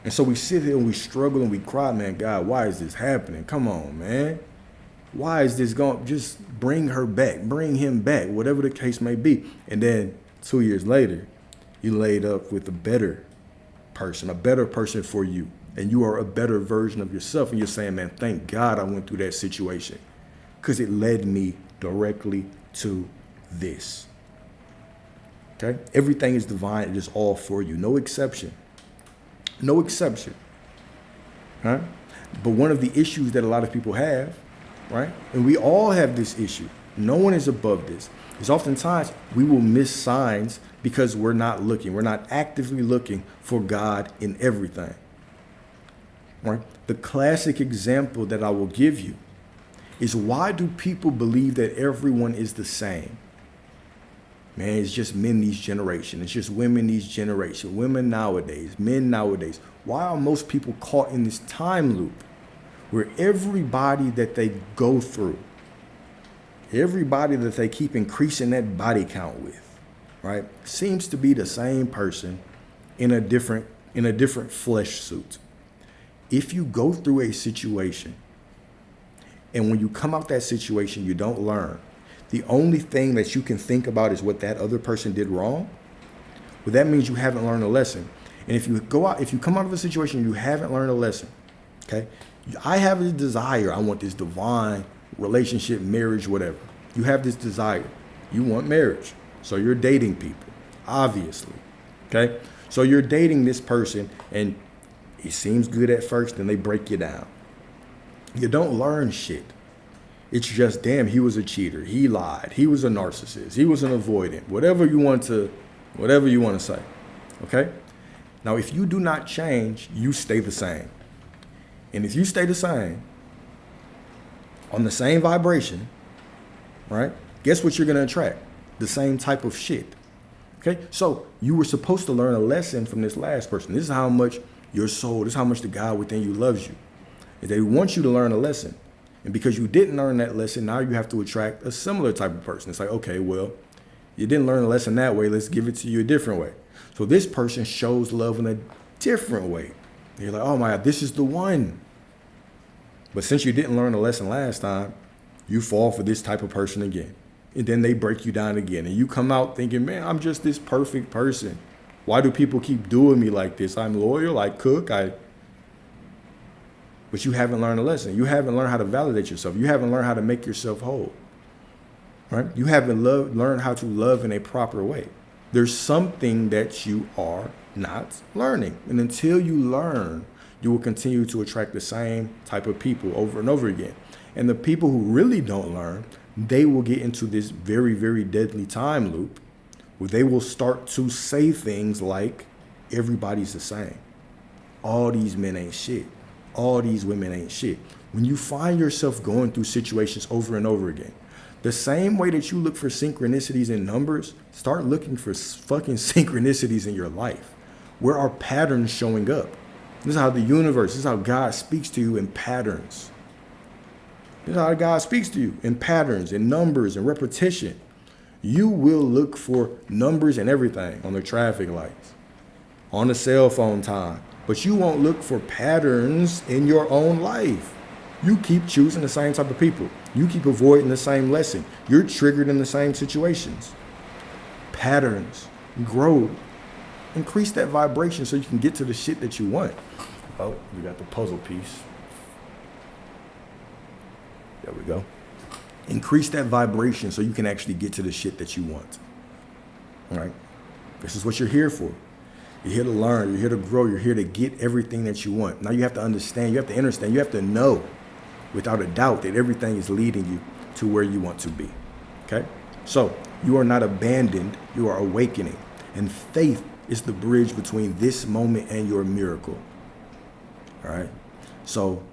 And so we sit here and we struggle and we cry, man, God, why is this happening? Come on, man. Why is this going? Just bring her back, bring him back, whatever the case may be. And then 2 years later, you laid up with a better person for you. And you are a better version of yourself. And you're saying, man, thank God I went through that situation because it led me directly to this. Okay? Everything is divine. It is all for you. No exception. No exception. Right? But one of the issues that a lot of people have, right? And we all have this issue. No one is above this. Is oftentimes we will miss signs because we're not looking. We're not actively looking for God in everything. Right? The classic example that I will give you is, why do people believe that everyone is the same? Man, it's just men these generation. It's just women these generation. Women nowadays, men nowadays. Why are most people caught in this time loop where everybody that they go through, everybody that they keep increasing that body count with, right, seems to be the same person in a different flesh suit? If you go through a situation and when you come out that situation, you don't learn, the only thing that you can think about is what that other person did wrong, well, that means you haven't learned a lesson. And if you come out of a situation and you haven't learned a lesson, okay, I have a desire. I want this divine relationship, marriage, whatever. You have this desire. You want marriage. So you're dating people, obviously. Okay? So you're dating this person and it seems good at first, then they break you down. You don't learn shit. It's just, damn, he was a cheater. He lied. He was a narcissist. He was an avoidant. Whatever you want to say. Okay? Now, if you do not change, you stay the same. And if you stay the same, on the same vibration, right? Guess what you're going to attract? The same type of shit. Okay? So you were supposed to learn a lesson from this last person. This is how much your soul, this is how much the God within you loves you. They want you to learn a lesson. And because you didn't learn that lesson, now you have to attract a similar type of person. It's like, okay, well, you didn't learn a lesson that way. Let's give it to you a different way. So this person shows love in a different way. And you're like, oh my God, this is the one. But since you didn't learn a lesson last time, you fall for this type of person again. And then they break you down again. And you come out thinking, man, I'm just this perfect person. Why do people keep doing me like this? I'm loyal, I cook, But you haven't learned a lesson. You haven't learned how to validate yourself. You haven't learned how to make yourself whole. Right? You haven't learned how to love in a proper way. There's something that you are not learning. And until you learn, you will continue to attract the same type of people over and over again. And the people who really don't learn, they will get into this very, very deadly time loop where they will start to say things like, everybody's the same. All these men ain't shit. All these women ain't shit. When you find yourself going through situations over and over again, the same way that you look for synchronicities in numbers, start looking for fucking synchronicities in your life. Where are patterns showing up? This is how the universe, this is how God speaks to you in patterns. This is how God speaks to you in patterns, in numbers, and repetition. You will look for numbers and everything on the traffic lights, on the cell phone time, but you won't look for patterns in your own life. You keep choosing the same type of people. You keep avoiding the same lesson. You're triggered in the same situations. Patterns, grow, increase that vibration so you can get to the shit that you want. Oh, we got the puzzle piece. There we go. Increase that vibration so you can actually get to the shit that you want. All right? This is what you're here for. You're here to learn. You're here to grow. You're here to get everything that you want. Now you have to understand. You have to understand. You have to know without a doubt that everything is leading you to where you want to be. Okay? So you are not abandoned. You are awakening. And faith is the bridge between this moment and your miracle. All right? So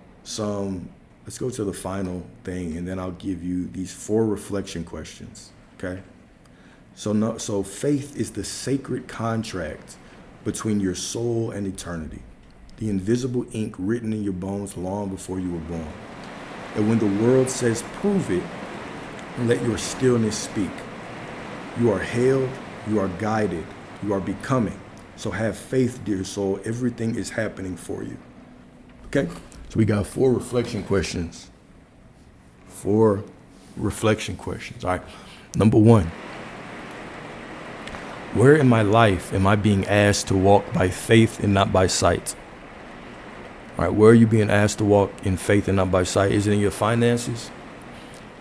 let's go to the final thing, and then I'll give you these 4 reflection questions. Okay? So faith is the sacred contract between your soul and eternity, the invisible ink written in your bones long before you were born. And when the world says, prove it, let your stillness speak. You are hailed, you are guided, you are becoming. So have faith, dear soul. Everything is happening for you. Okay? So we got 4 reflection questions. 4 reflection questions. All right. Number 1. Where in my life am I being asked to walk by faith and not by sight? All right, where are you being asked to walk in faith and not by sight? Is it in your finances?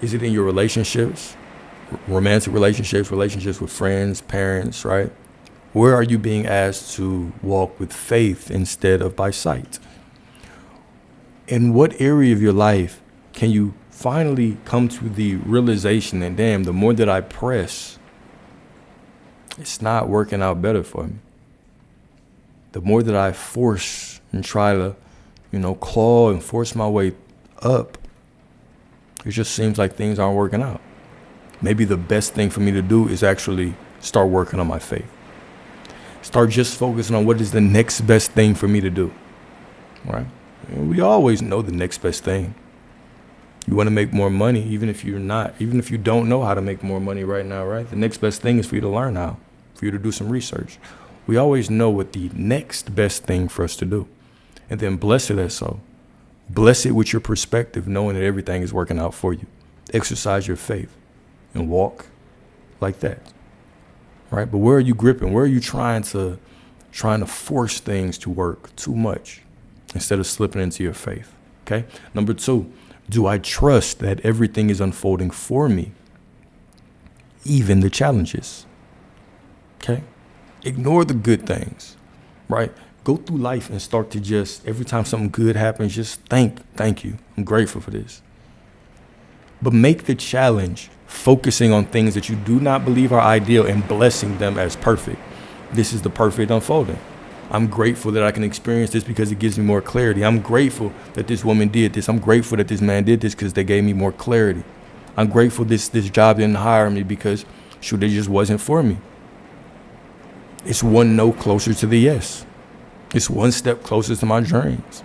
Is it in your relationships? romantic relationships, relationships with friends, parents, right? Where are you being asked to walk with faith instead of by sight? In what area of your life can you finally come to the realization that, damn, the more that I press, it's not working out better for me? The more that I force and try to, claw and force my way up, it just seems like things aren't working out. Maybe the best thing for me to do is actually start working on my faith. Start just focusing on what is the next best thing for me to do, right? And we always know the next best thing. You want to make more money, even if you don't know how to make more money right now, right? The next best thing is for you to learn how, for you to do some research. We always know what the next best thing for us to do. And then bless it as so. Bless it with your perspective, knowing that everything is working out for you. Exercise your faith and walk like that, right? But where are you gripping? Where are you trying to force things to work too much instead of slipping into your faith? Okay. Number 2, do I trust that everything is unfolding for me, even the challenges? Okay. Ignore the good things, right? Go through life and start to just, every time something good happens, just thank you. I'm grateful for this. But make the challenge focusing on things that you do not believe are ideal and blessing them as perfect. This is the perfect unfolding. I'm grateful that I can experience this because it gives me more clarity. I'm grateful that this woman did this. I'm grateful that this man did this because they gave me more clarity. I'm grateful this job didn't hire me because, shoot, it just wasn't for me. It's one no closer to the yes. It's one step closer to my dreams.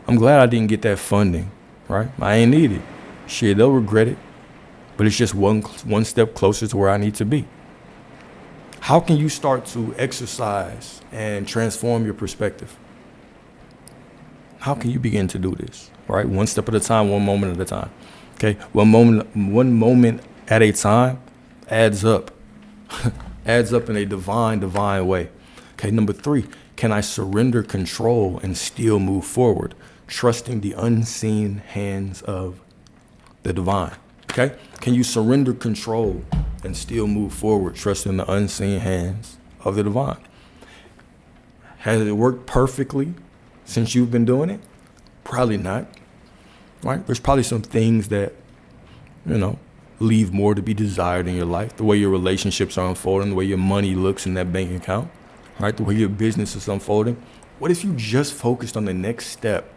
I'm glad I didn't get that funding, right? I ain't need it. Shit, they'll regret it. But it's just one step closer to where I need to be. How can you start to exercise and transform your perspective? How can you begin to do this, right? One step at a time, one moment at a time. Okay, one moment at a time adds up. Adds up in a divine way. Okay, number 3, can I surrender control and still move forward, trusting the unseen hands of the divine? Okay, can you surrender control and still move forward, trusting the unseen hands of the divine? Has it worked perfectly since you've been doing it? Probably not, right? There's probably some things that, leave more to be desired in your life. The way your relationships are unfolding, the way your money looks in that bank account, right? The way your business is unfolding. What if you just focused on the next step,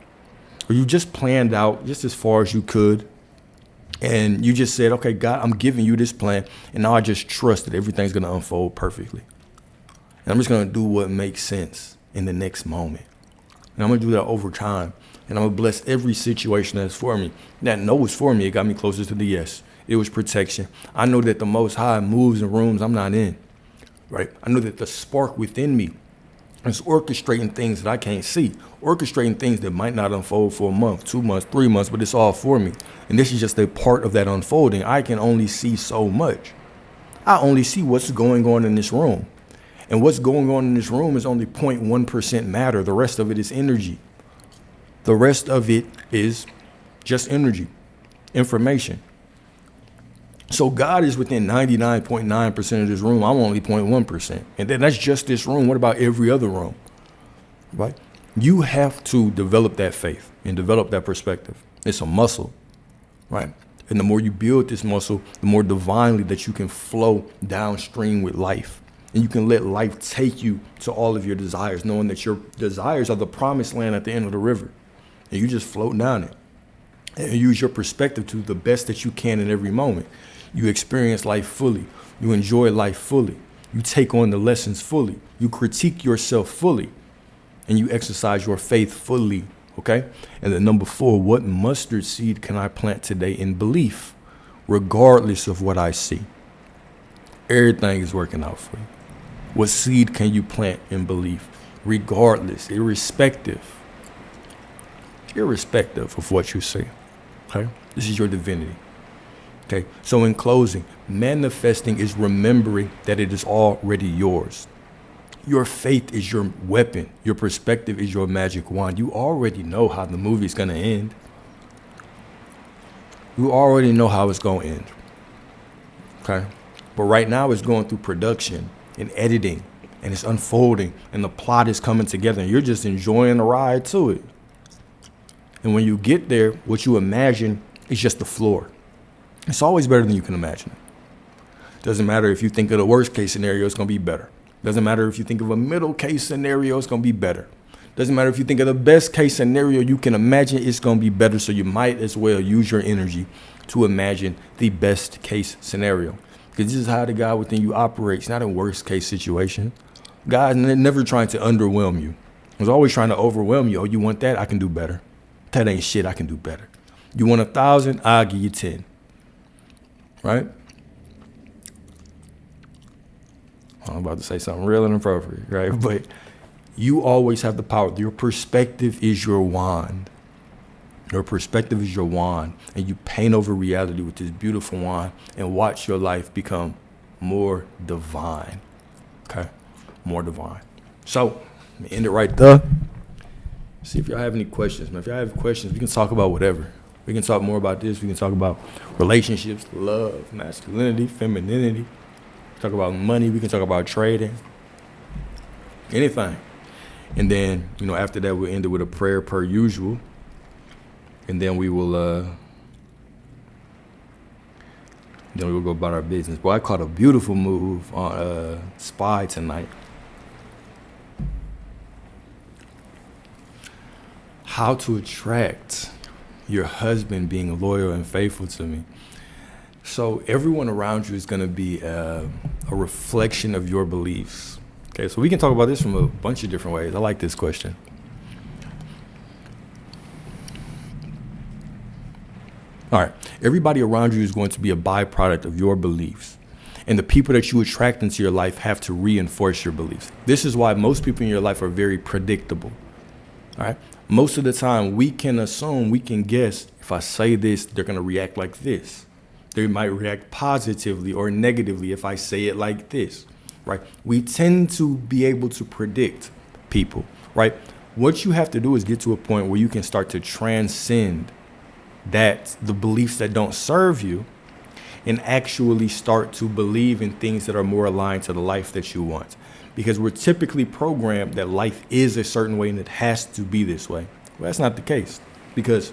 or you just planned out just as far as you could, and you just said, okay, God, I'm giving you this plan, and now I just trust that everything's going to unfold perfectly. And I'm just going to do what makes sense in the next moment. And I'm going to do that over time. And I'm going to bless every situation that's for me. That no is for me. It got me closer to the yes. It was protection. I know that the Most High moves in rooms I'm not in, right? I know that the spark within me is orchestrating things that I can't see, orchestrating things that might not unfold for a month, 2 months, 3 months, but it's all for me. And this is just a part of that unfolding. I can only see so much. I only see what's going on in this room. And what's going on in this room is only 0.1% matter. The rest of it is energy. The rest of it is just energy, information. So God is within 99.9% of this room. I'm only 0.1%. And then that's just this room. What about every other room? Right? You have to develop that faith and develop that perspective. It's a muscle, right? And the more you build this muscle, the more divinely that you can flow downstream with life. And you can let life take you to all of your desires, knowing that your desires are the promised land at the end of the river. And you just float down it and use your perspective to the best that you can in every moment. You experience life fully. You enjoy life fully. You take on the lessons fully. You critique yourself fully. And you exercise your faith fully, okay? And then number 4, what mustard seed can I plant today in belief, regardless of what I see? Everything is working out for you. What seed can you plant in belief, regardless, irrespective of what you see, okay? This is your divinity. Okay, so in closing, manifesting is remembering that it is already yours. Your faith is your weapon. Your perspective is your magic wand. You already know how the movie's going to end. You already know how it's going to end. Okay. But right now it's going through production and editing, and it's unfolding, and the plot is coming together, and you're just enjoying the ride to it. And when you get there, what you imagine is just the floor. It's always better than you can imagine it. Doesn't matter if you think of the worst case scenario, it's going to be better. Doesn't matter if you think of a middle case scenario, it's going to be better. Doesn't matter if you think of the best case scenario you can imagine, it's going to be better. So you might as well use your energy to imagine the best case scenario. Because this is how the God within you operates, not a worst case situation. God is never trying to underwhelm you. He's always trying to overwhelm you. Oh, you want that? I can do better. That ain't shit. I can do better. You want 1,000? I'll give you 10. Right? I'm about to say something real inappropriate, right? But you always have the power. Your perspective is your wand. Your perspective is your wand, and you paint over reality with this beautiful wand and watch your life become more divine. Okay? More divine. So, I'm gonna end it right there. See if y'all have any questions, man. If y'all have questions, we can talk about whatever. We can talk more about this. We can talk about relationships, love, masculinity, femininity. Talk about money. We can talk about trading. Anything. And then, after that, we'll end it with a prayer per usual. And then we will go about our business. Boy, I caught a beautiful move on SPY tonight. How to attract your husband being loyal and faithful to me. So everyone around you is going to be a reflection of your beliefs. Okay, so we can talk about this from a bunch of different ways. I like this question. All right, everybody around you is going to be a byproduct of your beliefs. And the people that you attract into your life have to reinforce your beliefs. This is why most people in your life are very predictable. All right, most of the time we can assume, we can guess, if I say this, they're going to react like this. They might react positively or negatively if I say it like this, right? We tend to be able to predict people, right? What you have to do is get to a point where you can start to transcend the beliefs that don't serve you and actually start to believe in things that are more aligned to the life that you want. Because we're typically programmed that life is a certain way and it has to be this way. Well, that's not the case, because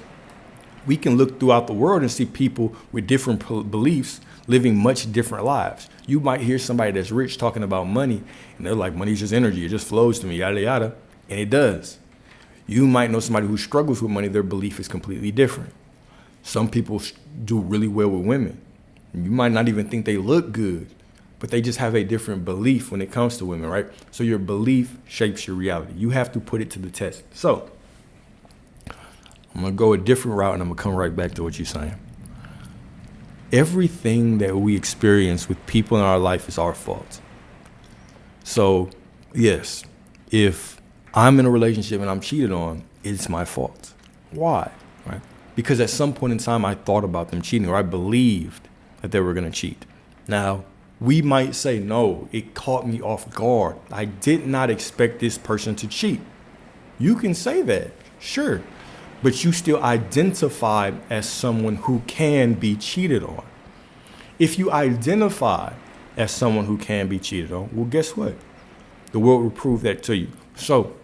we can look throughout the world and see people with different beliefs living much different lives. You might hear somebody that's rich talking about money, and they're like, money's just energy. It just flows to me, yada, yada. And it does. You might know somebody who struggles with money. Their belief is completely different. Some people do really well with women. You might not even think they look good, but they just have a different belief when it comes to women, right? So your belief shapes your reality. You have to put it to the test. So I'm going to go a different route, and I'm going to come right back to what you're saying. Everything that we experience with people in our life is our fault. So, yes, if I'm in a relationship and I'm cheated on, it's my fault. Why? Right? Because at some point in time, I thought about them cheating, or I believed that they were going to cheat. Now, we might say, no, it caught me off guard. I did not expect this person to cheat. You can say that, sure. But you still identify as someone who can be cheated on. If you identify as someone who can be cheated on, well, guess what? The world will prove that to you. So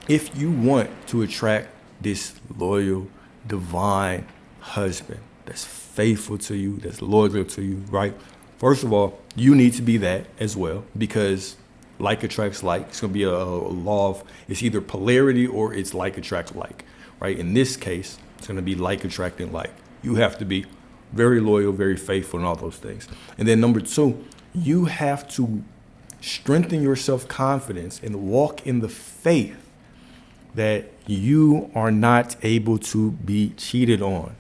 if you want to attract this loyal, divine husband that's faithful to you, that's loyal to you, right? First of all, you need to be that as well, because like attracts like. It's going to be a law of, it's either polarity or it's like attracts like. Right? In this case, it's going to be like attracting like. You have to be very loyal, very faithful, and all those things. And then number two, you have to strengthen your self-confidence and walk in the faith that you are not able to be cheated on.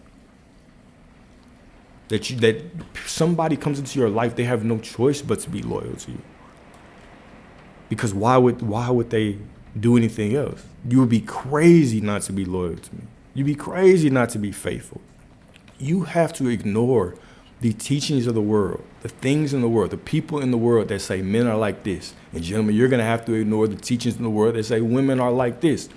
That somebody comes into your life, they have no choice but to be loyal to you. Because why would they do anything else? You would be crazy not to be loyal to me. You'd be crazy not to be faithful. You have to ignore the teachings of the world, the things in the world, the people in the world that say men are like this. And gentlemen, you're going to have to ignore the teachings in the world that say women are like this.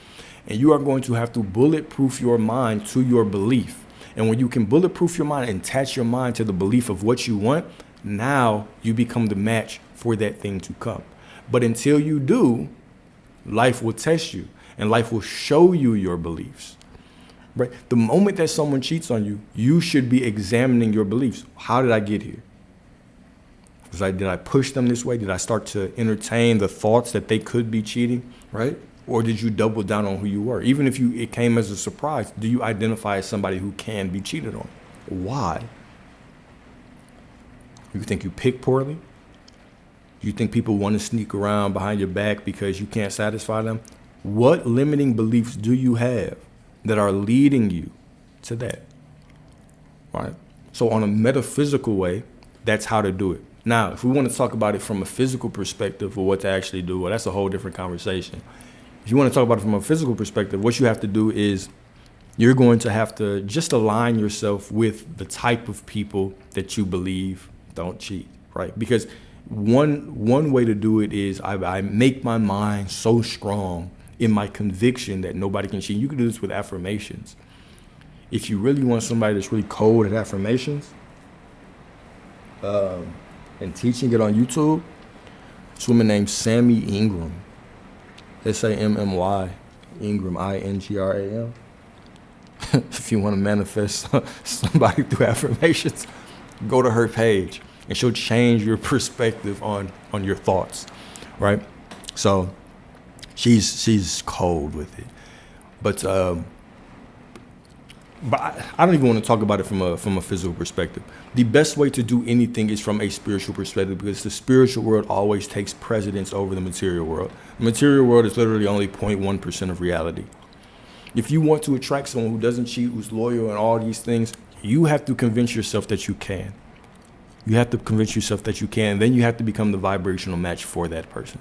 And you are going to have to bulletproof your mind to your belief. And when you can bulletproof your mind and attach your mind to the belief of what you want, Now you become the match for that thing to come. But until you do, life will test you and life will show you your beliefs. Right? The moment that someone cheats on you, you should be examining your beliefs. How did I get here? Did I push them this way? Did I start to entertain the thoughts that they could be cheating? Right? Or did you double down on who you were? Even if it came as a surprise, do you identify as somebody who can be cheated on? Why? You think you pick poorly? You think people want to sneak around behind your back because you can't satisfy them? What limiting beliefs do you have that are leading you to that? Right? So on a metaphysical way, that's how to do it. Now, if we want to talk about it from a physical perspective or what to actually do, well, that's a whole different conversation. If you want to talk about it from a physical perspective, what you have to do is you're going to have to just align yourself with the type of people that you believe don't cheat, right? Because one way to do it is I make my mind so strong in my conviction that nobody can cheat. You can do this with affirmations. If you really want somebody that's really cold at affirmations, and teaching it on YouTube, this woman named Sammy Ingram. SAMMY Ingram, INGRAM. If you want to manifest somebody through affirmations, go to her page and she'll change your perspective on your thoughts, right? So she's cold with it. But I don't even want to talk about it from a physical perspective. The best way to do anything is from a spiritual perspective, because the spiritual world always takes precedence over the material world. The material world is literally only 0.1% of reality. If you want to attract someone who doesn't cheat, who's loyal and all these things, you have to convince yourself that you can. You have to convince yourself that you can, and then you have to become the vibrational match for that person.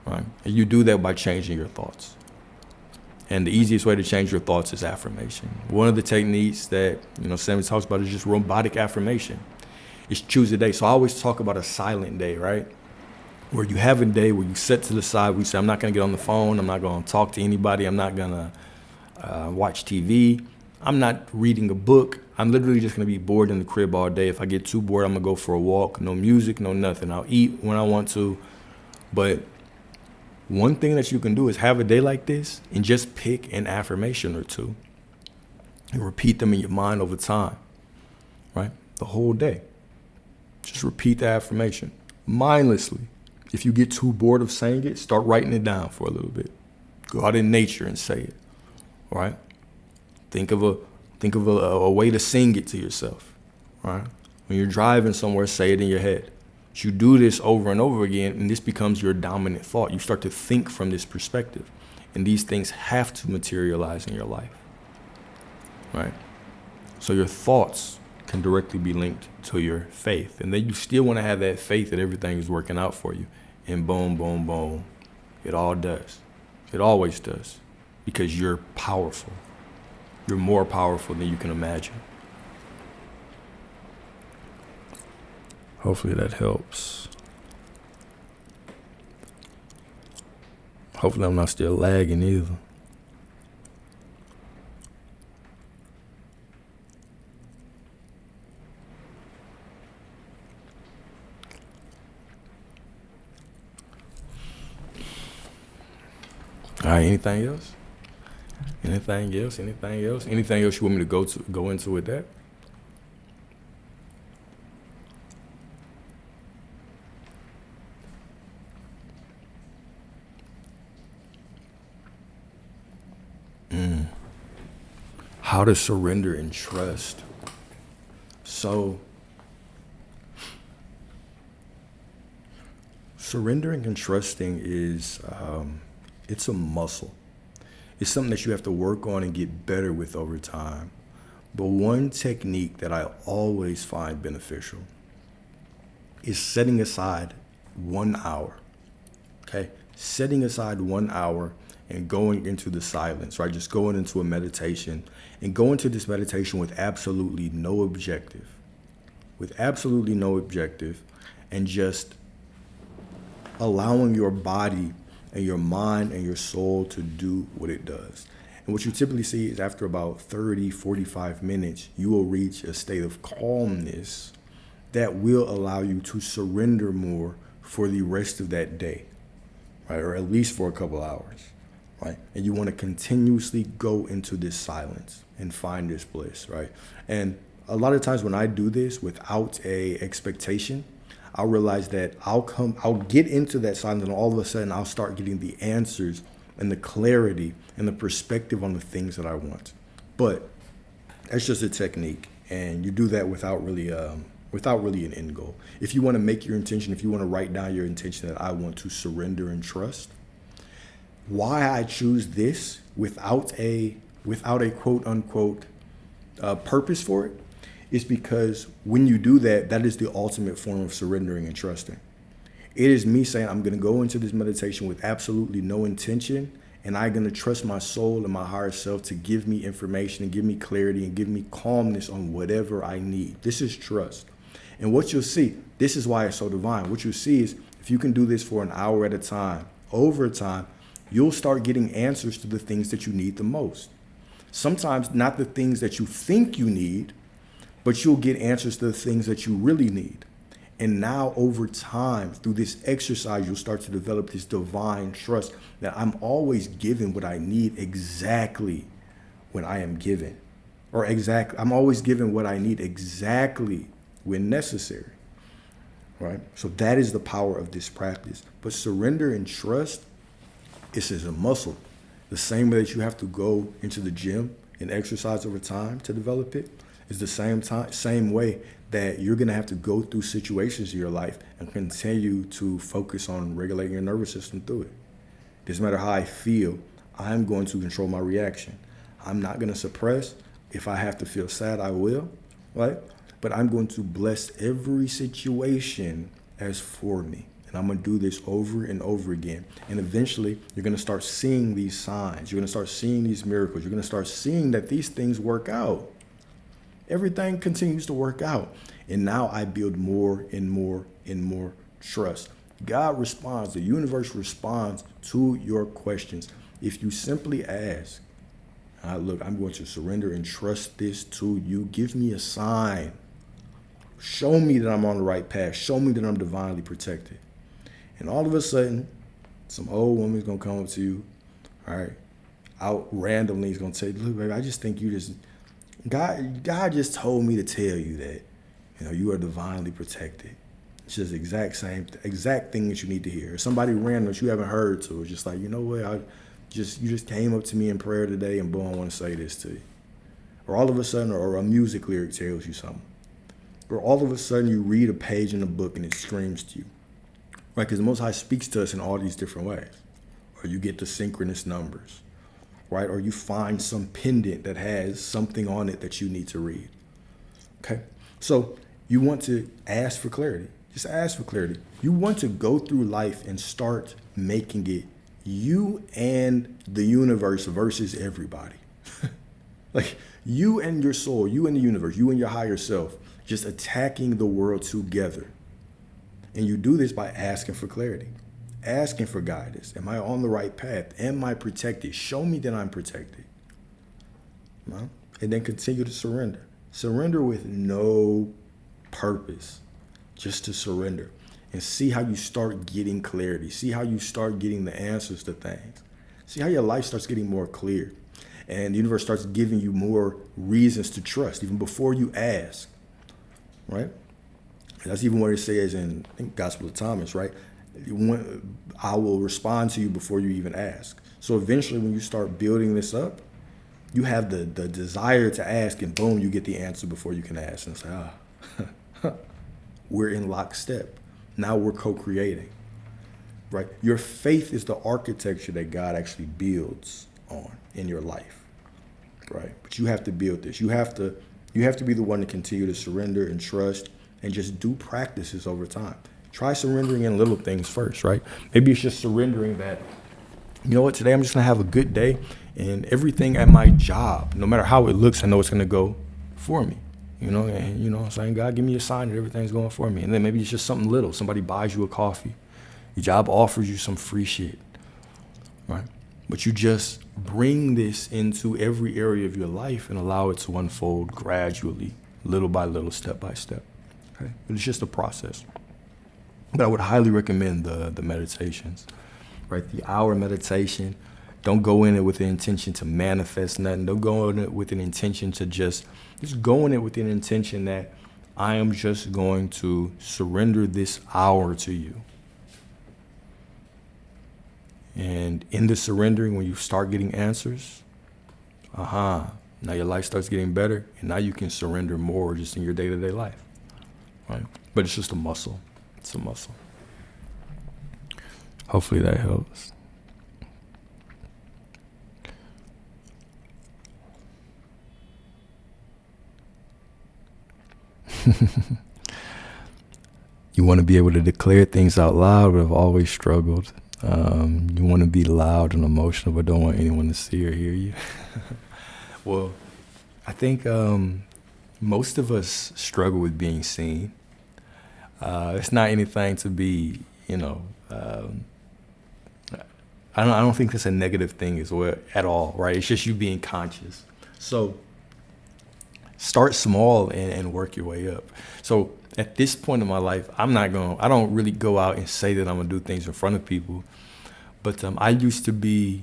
Right? And you do that by changing your thoughts. And the easiest way to change your thoughts is affirmation. One of the techniques that, Sammy talks about is just robotic affirmation. It's choose a day. So I always talk about a silent day, right? Where you have a day where you set to the side, we say, I'm not going to get on the phone. I'm not going to talk to anybody. I'm not going to watch TV. I'm not reading a book. I'm literally just going to be bored in the crib all day. If I get too bored, I'm going to go for a walk. No music, no nothing. I'll eat when I want to. But one thing that you can do is have a day like this and just pick an affirmation or two and repeat them in your mind over time, right? The whole day. Just repeat the affirmation mindlessly. If you get too bored of saying it, start writing it down for a little bit. Go out in nature and say it, right? Think of a way to sing it to yourself, right? When you're driving somewhere, say it in your head. You do this over and over again, and this becomes your dominant thought. You start to think from this perspective, and these things have to materialize in your life, right? So your thoughts can directly be linked to your faith, and then you still want to have that faith that everything is working out for you, and boom, boom, boom, it all does. It always does, because you're powerful. You're more powerful than you can imagine. Hopefully that helps. Hopefully I'm not still lagging either. All right, anything else? Anything else? Anything else? Anything else you want me to go into with that? How to surrender and trust. So, surrendering and trusting is, it's a muscle. It's something that you have to work on and get better with over time. But one technique that I always find beneficial is setting aside 1 hour, okay? Setting aside 1 hour and going into the silence, right? Just going into a meditation and go into this meditation with absolutely no objective, and just allowing your body and your mind and your soul to do what it does. And what you typically see is after about 30, 45 minutes, you will reach a state of calmness that will allow you to surrender more for the rest of that day, right? Or at least for a couple hours, right? And you want to continuously go into this silence and find this bliss, right? And a lot of times when I do this without a expectation, I'll realize that I'll get into that silence, and all of a sudden I'll start getting the answers and the clarity and the perspective on the things that I want. But that's just a technique, and you do that without really an end goal. If you want to make your intention, if you want to write down your intention that I want to surrender and trust, why I choose this without a quote unquote purpose for it is because when you do that, that is the ultimate form of surrendering and trusting. It is me saying, I'm going to go into this meditation with absolutely no intention, and I'm going to trust my soul and my higher self to give me information and give me clarity and give me calmness on whatever I need. This is trust. And what you'll see, this is why it's so divine. What you'll see is if you can do this for an hour at a time, over time, you'll start getting answers to the things that you need the most. Sometimes not the things that you think you need, but you'll get answers to the things that you really need. And now over time, through this exercise, you'll start to develop this divine trust that I'm always given what I need exactly when I am given. I'm always given what I need exactly when necessary, right? So that is the power of this practice. But surrender and trust, it's as a muscle. The same way that you have to go into the gym and exercise over time to develop it, is the same way that you're going to have to go through situations in your life and continue to focus on regulating your nervous system through it. Doesn't matter how I feel, I'm going to control my reaction. I'm not going to suppress. If I have to feel sad, I will, right? But I'm going to bless every situation as for me. And I'm going to do this over and over again. And eventually, you're going to start seeing these signs. You're going to start seeing these miracles. You're going to start seeing that these things work out. Everything continues to work out. And now I build more and more and more trust. God responds. The universe responds to your questions. If you simply ask, look, I'm going to surrender and trust this to you. Give me a sign. Show me that I'm on the right path. Show me that I'm divinely protected. And all of a sudden, some old woman's going to come up to you, all right, out randomly. He's going to say, look, baby, I just think you just... God just told me to tell you that, you are divinely protected. It's just the exact thing that you need to hear. Somebody random that you haven't heard to, it's just like, you know what, you just came up to me in prayer today and boom, I want to say this to you. Or all of a sudden, or a music lyric tells you something. Or all of a sudden you read a page in a book and it screams to you. Right, because the Most High speaks to us in all these different ways. Or you get the synchronous numbers. Right? Or you find some pendant that has something on it that you need to read. Okay? So you want to ask for clarity. Just ask for clarity. You want to go through life and start making it you and the universe versus everybody. Like you and your soul, you and the universe, you and your higher self, just attacking the world together. And you do this by asking for clarity. Asking for guidance. Am I on the right path? Am I protected? Show me that I'm protected. And then continue to surrender. Surrender with no purpose, just to surrender. And see how you start getting clarity. See how you start getting the answers to things. See how your life starts getting more clear. And the universe starts giving you more reasons to trust, even before you ask. Right? That's even what it says in, I think, Gospel of Thomas, right? I will respond to you before you even ask. So eventually when you start building this up, you have the desire to ask, and boom, you get the answer before you can ask. And say, we're in lockstep. Now we're co-creating, right? Your faith is the architecture that God actually builds on in your life, right? But you have to build this. You have to be the one to continue to surrender and trust and just do practices over time. Try surrendering in little things first, right? Maybe it's just surrendering that, you know what, today I'm just going to have a good day, and everything at my job, no matter how it looks, I know it's going to go for me, and I'm saying, God, give me a sign that everything's going for me. And then maybe it's just something little. Somebody buys you a coffee. Your job offers you some free shit, right? But you just bring this into every area of your life and allow it to unfold gradually, little by little, step by step. Okay, but it's just a process. But I would highly recommend the meditations, right? The hour meditation. Don't go in it with the intention to manifest nothing. Don't go in it with an intention to just go in it with an intention that I am just going to surrender this hour to you. And in the surrendering, when you start getting answers, now your life starts getting better, and now you can surrender more just in your day-to-day life, right? But it's just a muscle. It's a muscle. Hopefully that helps. You want to be able to declare things out loud, but have always struggled. You want to be loud and emotional, but don't want anyone to see or hear you. Well, I think most of us struggle with being seen. It's not anything to be, I don't think that's a negative thing as well at all, right? It's just you being conscious. So start small and work your way up. So at this point in my life, I don't really go out and say that I'm gonna do things in front of people, but I used to be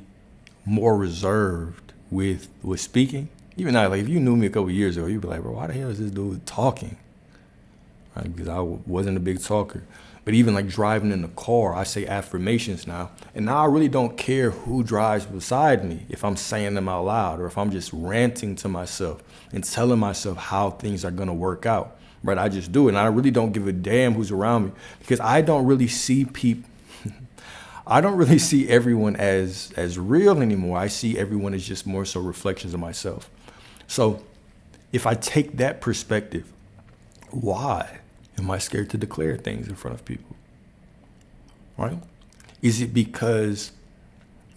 more reserved with speaking. Even now, like if you knew me a couple of years ago, you'd be like, bro, why the hell is this dude talking? Right? Because I wasn't a big talker. But even like driving in the car, I say affirmations now. And now I really don't care who drives beside me if I'm saying them out loud or if I'm just ranting to myself and telling myself how things are gonna work out. Right? I just do it. And I really don't give a damn who's around me because I don't really see people. I don't really see everyone as real anymore. I see everyone as just more so reflections of myself. So if I take that perspective, why am I scared to declare things in front of people? Right? Is it because,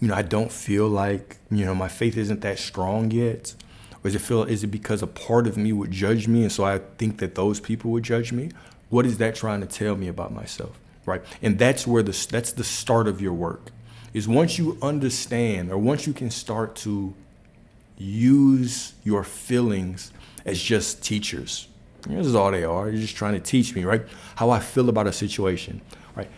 I don't feel like, my faith isn't that strong yet? Or is it because a part of me would judge me and so I think that those people would judge me? What is that trying to tell me about myself? Right? And that's where that's the start of your work. Is once you understand or once you can start to use your feelings as just teachers. This is all they are. You're just trying to teach me, right? How I feel about a situation, right?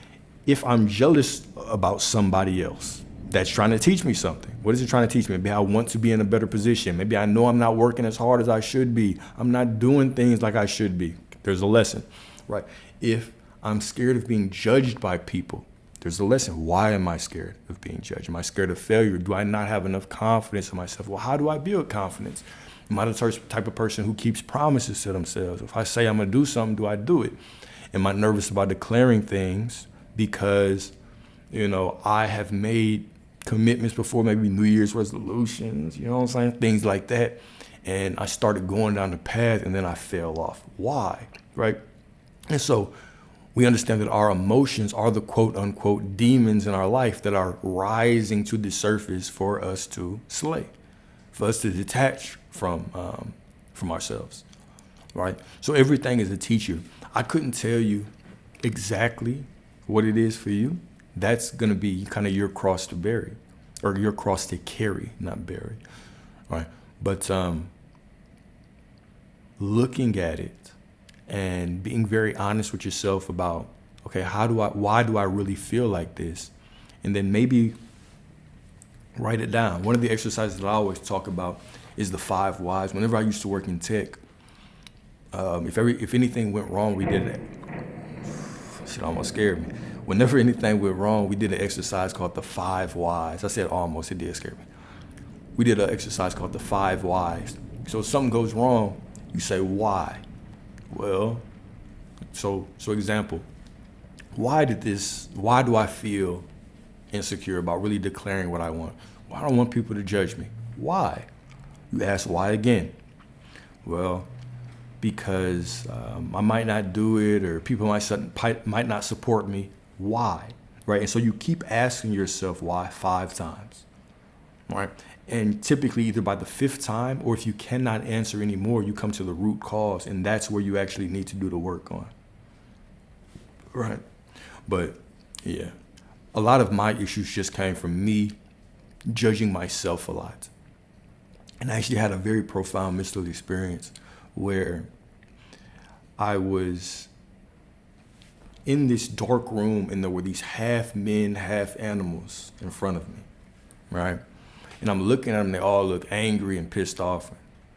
If I'm jealous about somebody else, that's trying to teach me something. What is it trying to teach me? Maybe I want to be in a better position. Maybe I know I'm not working as hard as I should be. I'm not doing things like I should be. There's a lesson, right? If I'm scared of being judged by people, there's a lesson. Why am I scared of being judged? Am I scared of failure? Do I not have enough confidence in myself? Well, how do I build confidence? Am I the type of person who keeps promises to themselves? If I say I'm going to do something, do I do it? Am I nervous about declaring things because, I have made commitments before, maybe New Year's resolutions, you know what I'm saying? Things like that. And I started going down the path and then I fell off. Why? Right? And so we understand that our emotions are the quote unquote demons in our life that are rising to the surface for us to slay, for us to detach from ourselves, right? So everything is a teacher. I couldn't tell you exactly what it is for you. That's going to be kind of your cross to bear, or your cross to carry, not bury, right? But looking at it and being very honest with yourself about, okay, why do I really feel like this? And then maybe write it down. One of the exercises that I always talk about is the 5 whys. Whenever I used to work in tech, if anything went wrong, we did it. Shit almost scared me. Whenever anything went wrong, we did an exercise called the 5 whys. I said almost, it did scare me. We did an exercise called the 5 whys. So if something goes wrong, you say why. Well, so example, why do I feel insecure about really declaring what I want? Well, I don't want people to judge me. Why? You ask why again. Well, because I might not do it, or people might not support me. Why? Right? And so you keep asking yourself why 5 times, right? And typically either by the 5th time, or if you cannot answer anymore, you come to the root cause, and that's where you actually need to do the work on. Right? But yeah, a lot of my issues just came from me judging myself a lot. And I actually had a very profound mental experience where I was in this dark room, and there were these half men, half animals in front of me, right? And I'm looking at them, they all look angry and pissed off.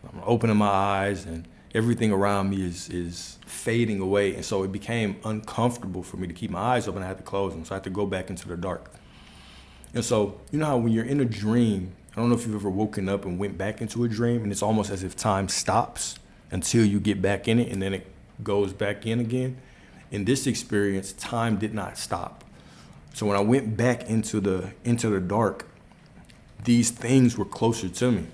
I'm opening my eyes, and everything around me is fading away. And so it became uncomfortable for me to keep my eyes open. I had to close them, so I had to go back into the dark. And so, you know how when you're in a dream, I don't know if you've ever woken up and went back into a dream, and it's almost as if time stops until you get back in it, and then it goes back in again. In this experience, time did not stop. So when I went back into the dark, these things were closer to me.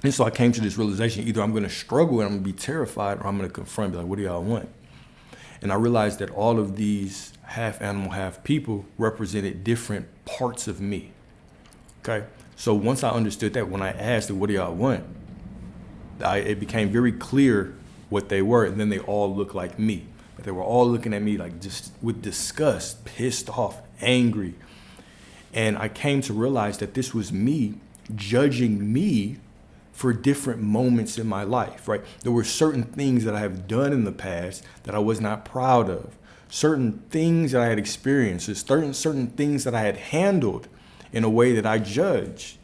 And so I came to this realization, either I'm going to struggle and I'm going to be terrified, or I'm going to confront, be like, what do y'all want? And I realized that all of these half animal, half people represented different parts of me. Okay? So once I understood that, when I asked, what do y'all want? It became very clear what they were, and then they all looked like me. But they were all looking at me like just with disgust, pissed off, angry. And I came to realize that this was me judging me for different moments in my life, right? There were certain things that I have done in the past that I was not proud of, certain things that I had experienced, certain things that I had handled in a way that I judged.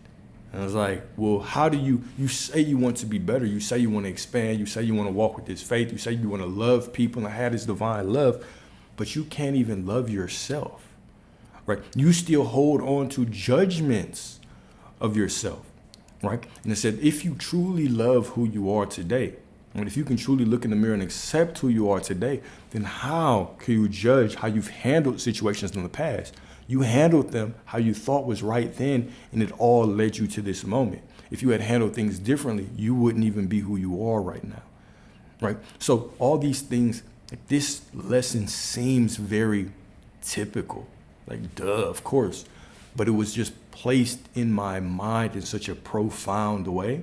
And I was like, well, how do you say you want to be better, you say you want to expand, you say you want to walk with this faith, you say you want to love people and have this divine love, but you can't even love yourself, right? You still hold on to judgments of yourself. Right? And it said, if you truly love who you are today, and if you can truly look in the mirror and accept who you are today, then how can you judge how you've handled situations in the past? You handled them how you thought was right then, and it all led you to this moment. If you had handled things differently, you wouldn't even be who you are right now. Right? So all these things, like this lesson seems very typical. Like, duh, of course. But it was just placed in my mind in such a profound way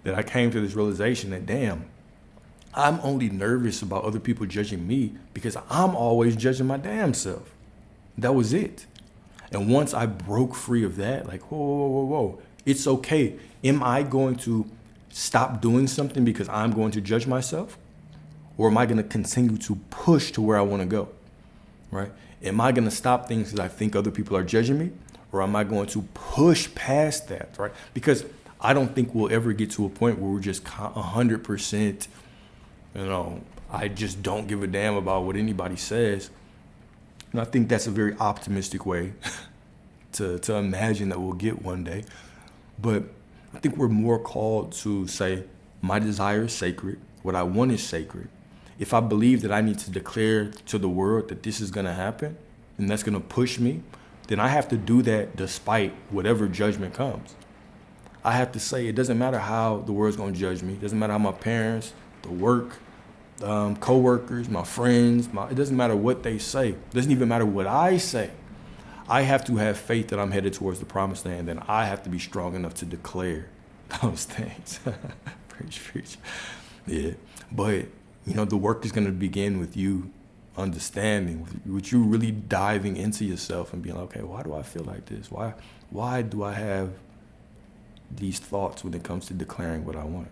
that I came to this realization that, damn, I'm only nervous about other people judging me because I'm always judging my damn self. That was it. And once I broke free of that, like, whoa, it's okay. Am I going to stop doing something because I'm going to judge myself? Or am I going to continue to push to where I want to go, right? Am I going to stop things because I think other people are judging me? Or am I going to push past that, right? Because I don't think we'll ever get to a point where we're just 100%, I just don't give a damn about what anybody says. And I think that's a very optimistic way to imagine that we'll get one day. But I think we're more called to say, my desire is sacred. What I want is sacred. If I believe that I need to declare to the world that this is going to happen, and that's going to push me, then I have to do that despite whatever judgment comes. I have to say, it doesn't matter how the world's going to judge me. It doesn't matter how my parents, the work, co-workers, my friends, it doesn't matter what they say. It doesn't even matter what I say. I have to have faith that I'm headed towards the promised land, and I have to be strong enough to declare those things. Preach. Yeah. But, the work is going to begin with you understanding, with you really diving into yourself and being like, okay, why do I feel like this? Why do I have these thoughts when it comes to declaring what I want?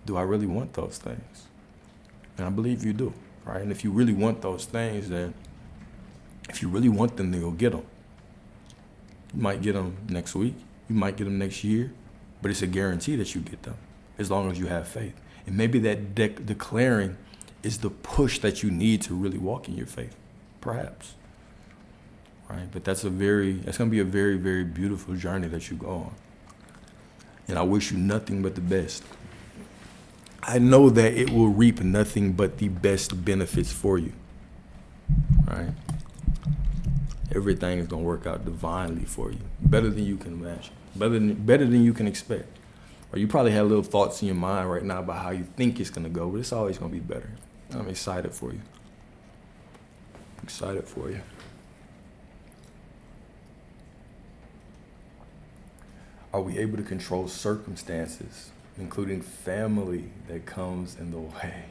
Do I really want those things? And I believe you do, right? And if you really want those things, then if you really want them, then you'll get them. You might get them next week. You might get them next year, but it's a guarantee that you get them as long as you have faith. And maybe that declaring is the push that you need to really walk in your faith, perhaps. Right? But that's going to be a very, very beautiful journey that you go on. And I wish you nothing but the best. I know that it will reap nothing but the best benefits for you. Right? Everything is going to work out divinely for you, better than you can imagine, better than you can expect. Or you probably have little thoughts in your mind right now about how you think it's going to go, but it's always going to be better. I'm excited for you. Are we able to control circumstances, including family that comes in the way?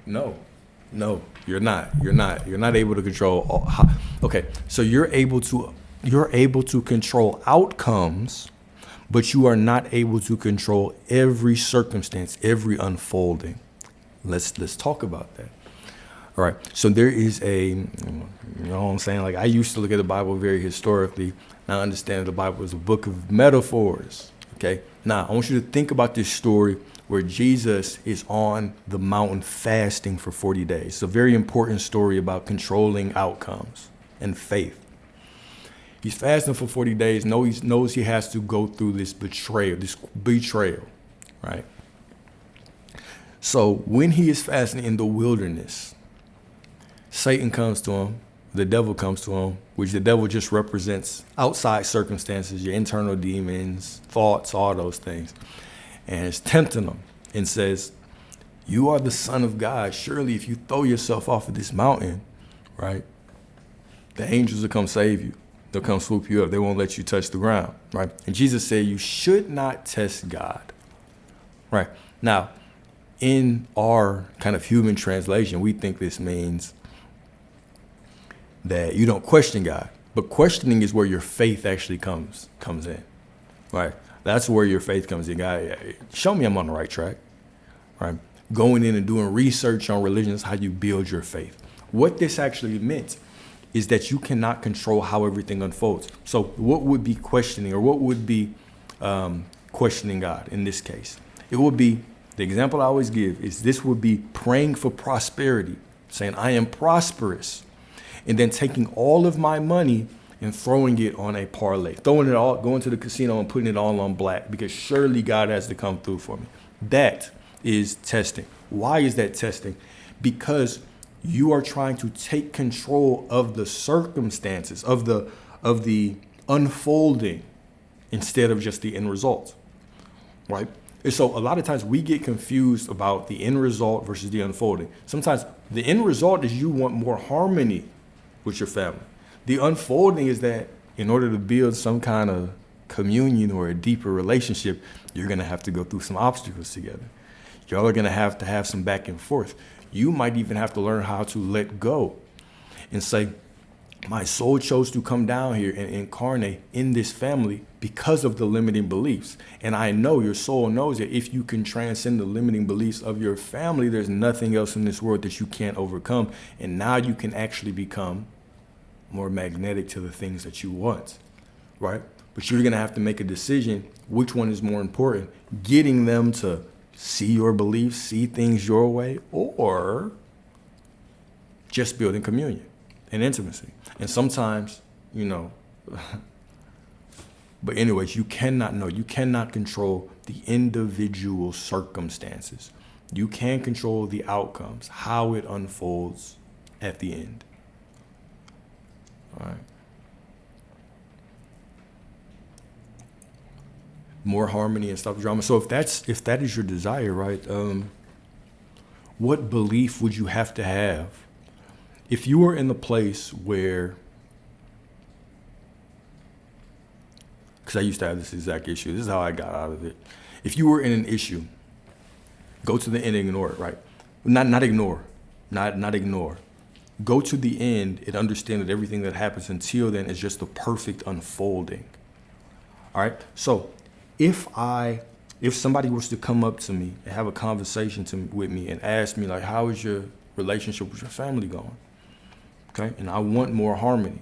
No, you're not. You're not able to control. Okay, so you're able to control outcomes, but you are not able to control every circumstance, every unfolding. Let's talk about that. All right. So there is you know what I'm saying? Like, I used to look at the Bible very historically. Now I understand the Bible is a book of metaphors. Okay. Now I want you to think about this story where Jesus is on the mountain fasting for 40 days. It's a very important story about controlling outcomes and faith. He's fasting for 40 days. Knows he has to go through this betrayal, right? So when he is fasting in the wilderness, Satan comes to him, the devil comes to him, which the devil just represents outside circumstances, your internal demons, thoughts, all those things. And it's tempting him and says, you are the Son of God. Surely if you throw yourself off of this mountain, right, the angels will come save you. They'll come swoop you up. They won't let you touch the ground, right? And Jesus said, you should not test God, right? Now, in our kind of human translation, we think this means that you don't question God. But questioning is where your faith actually comes in, right? That's where your faith comes in. God, show me I'm on the right track, right? Going in and doing research on religion is how you build your faith. What this actually meant is that you cannot control how everything unfolds. So what would be questioning, or what would be questioning God in this case? It would be, the example I always give is, this would be praying for prosperity, saying I am prosperous, and then taking all of my money and throwing it on a parlay, going to the casino and putting it all on black, because surely God has to come through for me. That is testing. Why is that testing? Because you are trying to take control of the circumstances, of the unfolding, instead of just the end result, right? And so a lot of times we get confused about the end result versus the unfolding. Sometimes the end result is you want more harmony with your family. The unfolding is that in order to build some kind of communion or a deeper relationship, you're going to have to go through some obstacles together. Y'all are going to have some back and forth. You might even have to learn how to let go and say, my soul chose to come down here and incarnate in this family because of the limiting beliefs. And I know your soul knows that if you can transcend the limiting beliefs of your family, there's nothing else in this world that you can't overcome. And now you can actually become more magnetic to the things that you want, right? But you're going to have to make a decision. Which one is more important? Getting them to see your beliefs, see things your way, or just building communion and intimacy. And sometimes, but anyways, you cannot control the individual circumstances. You can control the outcomes, how it unfolds at the end. All right. More harmony and stop drama. So if that is your desire, right? What belief would you have to have if you were in the place where? Because I used to have this exact issue. This is how I got out of it. If you were in an issue, go to the end and ignore it, right? Not ignore. Go to the end and understand that everything that happens until then is just the perfect unfolding. All right. So if somebody was to come up to me and have a conversation with me and ask me, like, how is your relationship with your family going? Okay. And I want more harmony.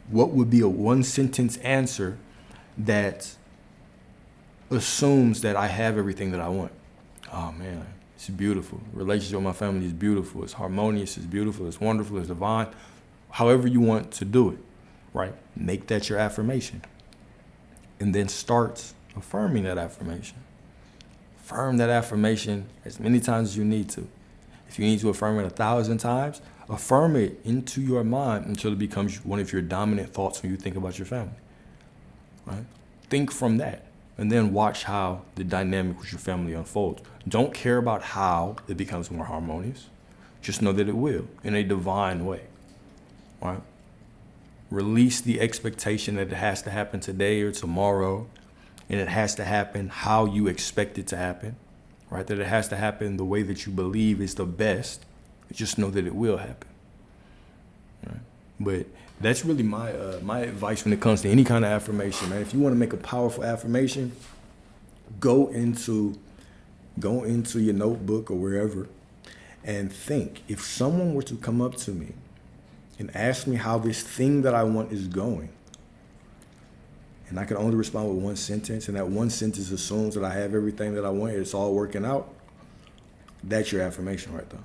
What would be a one sentence answer that assumes that I have everything that I want? Oh man, it's beautiful. Relationship with my family is beautiful. It's harmonious. It's beautiful. It's wonderful. It's divine. However you want to do it, right? Make that your affirmation. And then start affirming that affirmation. Affirm that affirmation as many times as you need to. If you need to affirm it 1,000 times, affirm it into your mind until it becomes one of your dominant thoughts when you think about your family. Right? Think from that, and then watch how the dynamic with your family unfolds. Don't care about how it becomes more harmonious. Just know that it will, in a divine way. Right? Release the expectation that it has to happen today or tomorrow, and it has to happen how you expect it to happen. Right? That it has to happen the way that you believe is the best. Just know that it will happen. Right? But that's really my my advice when it comes to any kind of affirmation, man. If you want to make a powerful affirmation, go into your notebook or wherever and think, if someone were to come up to me and ask me how this thing that I want is going, and I can only respond with one sentence, and that one sentence assumes that I have everything that I want, it's all working out, that's your affirmation right there.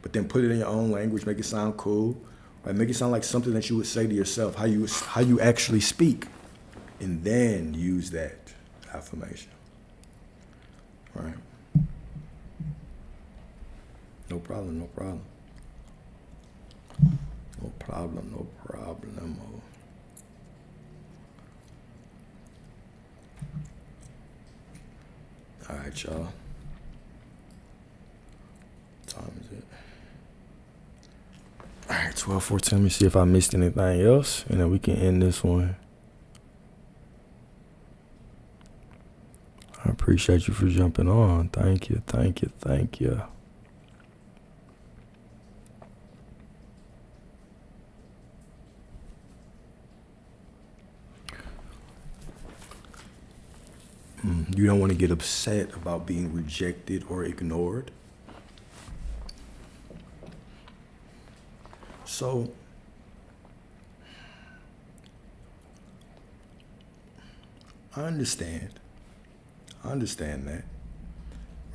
But then put it in your own language, make it sound cool, right? Make it sound like something that you would say to yourself, how you actually speak, and then use that affirmation. All right. No problem, no problem. No problem, no problem. All right, y'all. What time is it? All right, 12:14. Let me see if I missed anything else, and then we can end this one. I appreciate you for jumping on. Thank you, thank you, thank you. You don't want to get upset about being rejected or ignored. So, I understand that,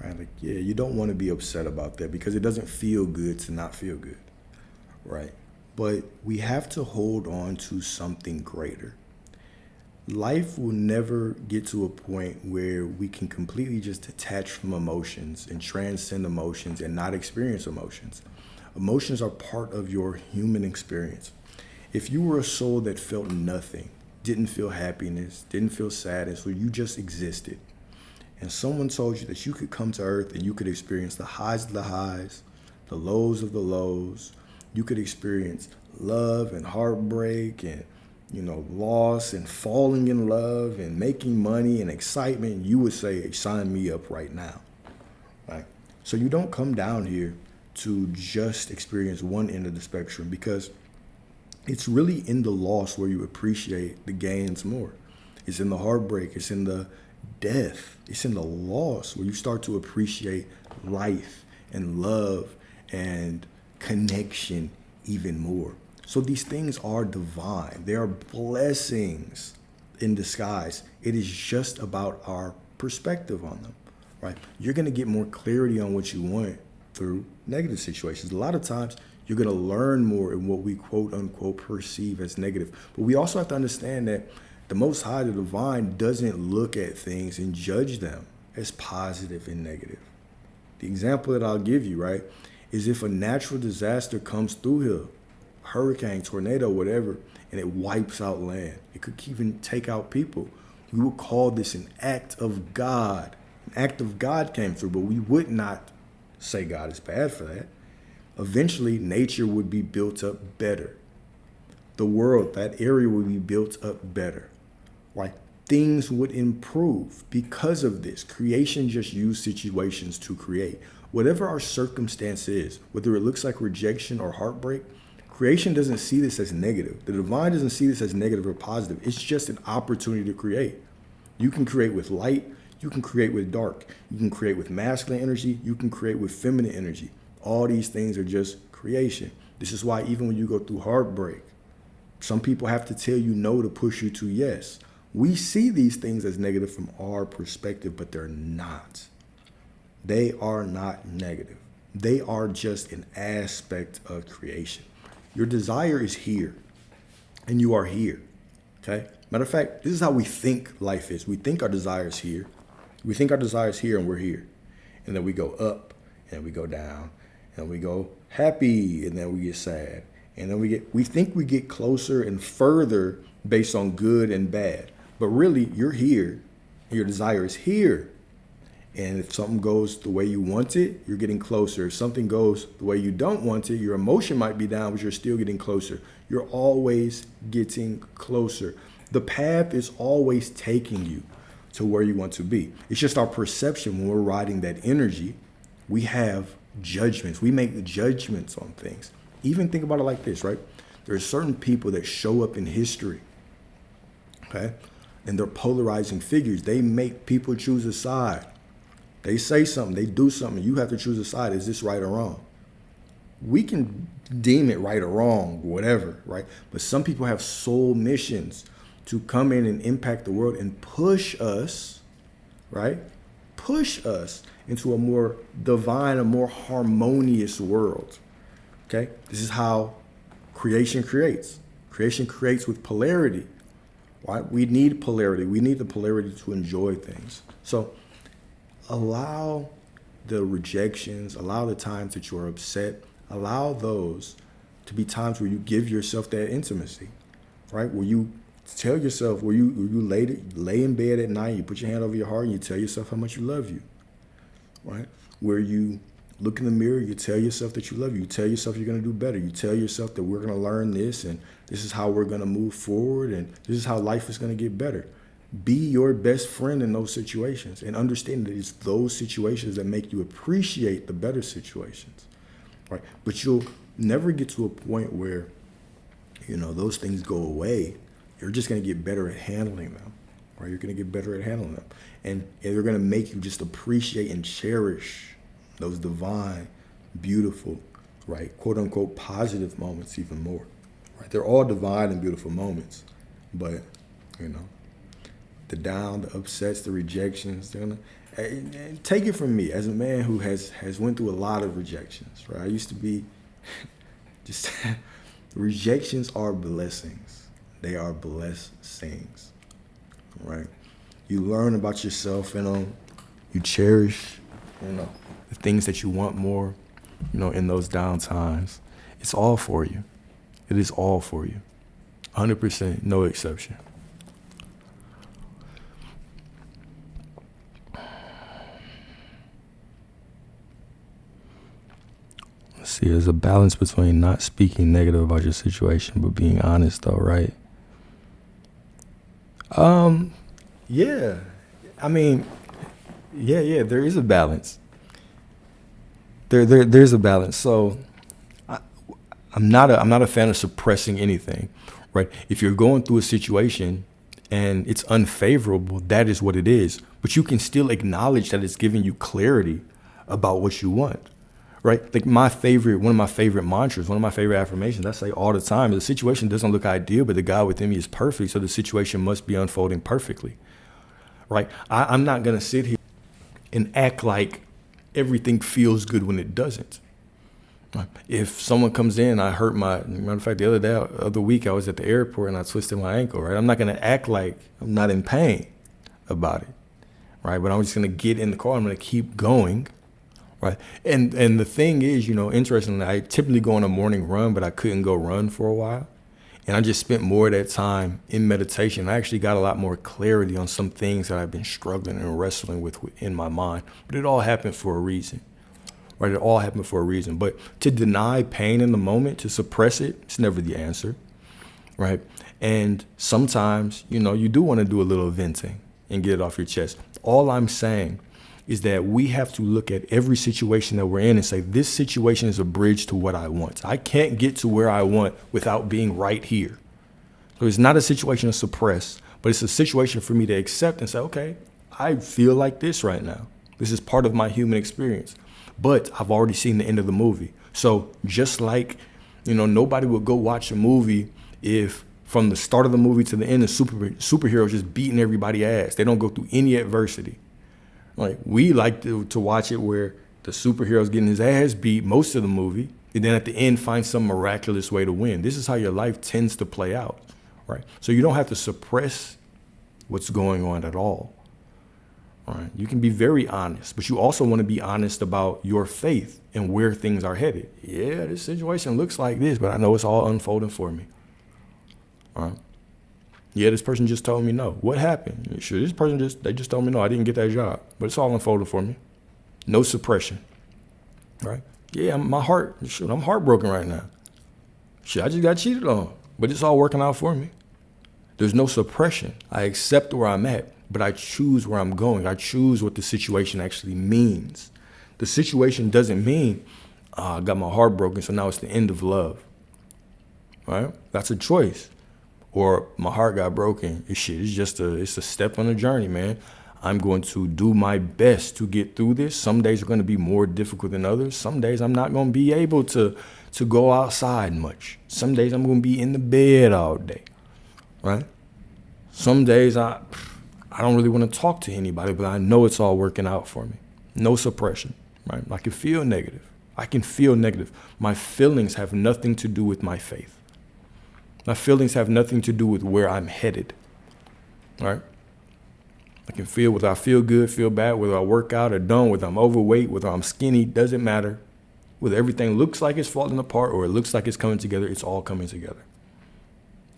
right? Like, yeah, you don't want to be upset about that because it doesn't feel good to not feel good, right? But we have to hold on to something greater. Life will never get to a point where we can completely just detach from emotions and transcend emotions and not experience emotions. Emotions are part of your human experience. If you were a soul that felt nothing, didn't feel happiness, didn't feel sadness, or you just existed, and someone told you that you could come to earth and you could experience the highs of the highs, the lows of the lows, you could experience love and heartbreak and loss and falling in love and making money and excitement, you would say, sign me up right now, right? So you don't come down here to just experience one end of the spectrum, because it's really in the loss where you appreciate the gains more. It's in the heartbreak, it's in the death, it's in the loss where you start to appreciate life and love and connection even more. So these things are divine. They are blessings in disguise. It is just about our perspective on them, right? You're going to get more clarity on what you want through negative situations. A lot of times you're going to learn more in what we quote unquote perceive as negative. But we also have to understand that the Most High, the divine, doesn't look at things and judge them as positive and negative. The example that I'll give you, right, is if a natural disaster comes through here, hurricane, tornado, whatever, and it wipes out land. It could even take out people. We would call this an act of God. An act of God came through, but we would not say God is bad for that. Eventually, nature would be built up better. The world, that area would be built up better, right? Things would improve because of this. Creation just used situations to create. Whatever our circumstance is, whether it looks like rejection or heartbreak, creation doesn't see this as negative. The divine doesn't see this as negative or positive. It's just an opportunity to create. You can create with light. You can create with dark. You can create with masculine energy. You can create with feminine energy. All these things are just creation. This is why even when you go through heartbreak, some people have to tell you no to push you to yes. We see these things as negative from our perspective, but they're not. They are not negative. They are just an aspect of creation. Your desire is here, and you are here, okay? Matter of fact, this is how we think life is. We think our desire is here. We think our desire is here, and we're here. And then we go up, and we go down, and we go happy, and then we get sad. And then we think we get closer and further based on good and bad. But really, you're here, and your desire is here. And if something goes the way you want it, you're getting closer. If something goes the way you don't want it, your emotion might be down, but you're still getting closer. You're always getting closer. The path is always taking you to where you want to be. It's just our perception when we're riding that energy. We have judgments. We make judgments on things. Even think about it like this, right? There are certain people that show up in history, okay? And they're polarizing figures. They make people choose a side. They say something, they do something. You have to choose a side. Is this right or wrong? We can deem it right or wrong, whatever, right? But some people have soul missions to come in and impact the world and push us, right? Push us into a more divine, a more harmonious world, okay? This is how creation creates. Creation creates with polarity, right? We need polarity. We need the polarity to enjoy things. So allow the rejections, allow the times that you're upset, allow those to be times where you give yourself that intimacy, right? Where you tell yourself, where you lay in bed at night, you put your hand over your heart and you tell yourself how much you love you, right? Where you look in the mirror, you tell yourself that you love you. You tell yourself you're going to do better. You tell yourself that we're going to learn this and this is how we're going to move forward and this is how life is going to get better. Be your best friend in those situations and understand that it's those situations that make you appreciate the better situations, right? But you'll never get to a point where, those things go away. You're just going to get better at handling them, right? You're going to get better at handling them. And they're going to make you just appreciate and cherish those divine, beautiful, right, quote unquote, positive moments even more, right? They're all divine and beautiful moments, but, the down, the upsets, the rejections, and take it from me as a man who has went through a lot of rejections, right? I used to be just, rejections are blessings. They are blessings, right? You learn about yourself, you cherish, the things that you want more, in those down times. It's all for you. It is all for you. 100%, no exception. See, there's a balance between not speaking negative about your situation, but being honest though, right? Yeah. I mean, yeah, there is a balance. There's a balance. So I'm not a fan of suppressing anything, right? If you're going through a situation and it's unfavorable, that is what it is. But you can still acknowledge that it's giving you clarity about what you want. Right? Like one of my favorite mantras, one of my favorite affirmations I say all the time, the situation doesn't look ideal, but the God within me is perfect. So the situation must be unfolding perfectly. Right? I'm not going to sit here and act like everything feels good when it doesn't. If someone comes in, matter of fact, the other week I was at the airport and I twisted my ankle, right? I'm not going to act like I'm not in pain about it. Right? But I'm just going to get in the car. I'm going to keep going. Right. And the thing is, interestingly, I typically go on a morning run, but I couldn't go run for a while. And I just spent more of that time in meditation. I actually got a lot more clarity on some things that I've been struggling and wrestling with in my mind. But it all happened for a reason. Right. It all happened for a reason. But to deny pain in the moment, to suppress it, it's never the answer. Right. And sometimes, you do want to do a little venting and get it off your chest. All I'm saying is that we have to look at every situation that we're in and say, this situation is a bridge to what I want. I can't get to where I want without being right here. So it's not a situation to suppress, but it's a situation for me to accept and say, okay, I feel like this right now. This is part of my human experience, but I've already seen the end of the movie. So just like, nobody would go watch a movie if from the start of the movie to the end, the superheroes just beating everybody's ass. They don't go through any adversity. Like, we like to watch it where the superhero's getting his ass beat most of the movie, and then at the end find some miraculous way to win. This is how your life tends to play out, right? So you don't have to suppress what's going on at all, right? You can be very honest, but you also want to be honest about your faith and where things are headed. Yeah, this situation looks like this, but I know it's all unfolding for me, all right? Yeah, this person just told me no. What happened? Sure, they just told me no, I didn't get that job. But it's all unfolded for me. No suppression. Right? Yeah, I'm heartbroken right now. Shit, I just got cheated on. But it's all working out for me. There's no suppression. I accept where I'm at, but I choose where I'm going. I choose what the situation actually means. The situation doesn't mean, I got my heart broken, so now it's the end of love. right? That's a choice. Or my heart got broken. It's just it's a step on the journey, man. I'm going to do my best to get through this. Some days are going to be more difficult than others. Some days I'm not going to be able to go outside much. Some days I'm going to be in the bed all day, right? Some days I don't really want to talk to anybody, but I know it's all working out for me. No suppression, right? I can feel negative. My feelings have nothing to do with my faith. My feelings have nothing to do with where I'm headed, right? I can feel whether I feel good, feel bad, whether I work out or don't, whether I'm overweight, whether I'm skinny, doesn't matter. Whether everything looks like it's falling apart or it looks like it's coming together, it's all coming together.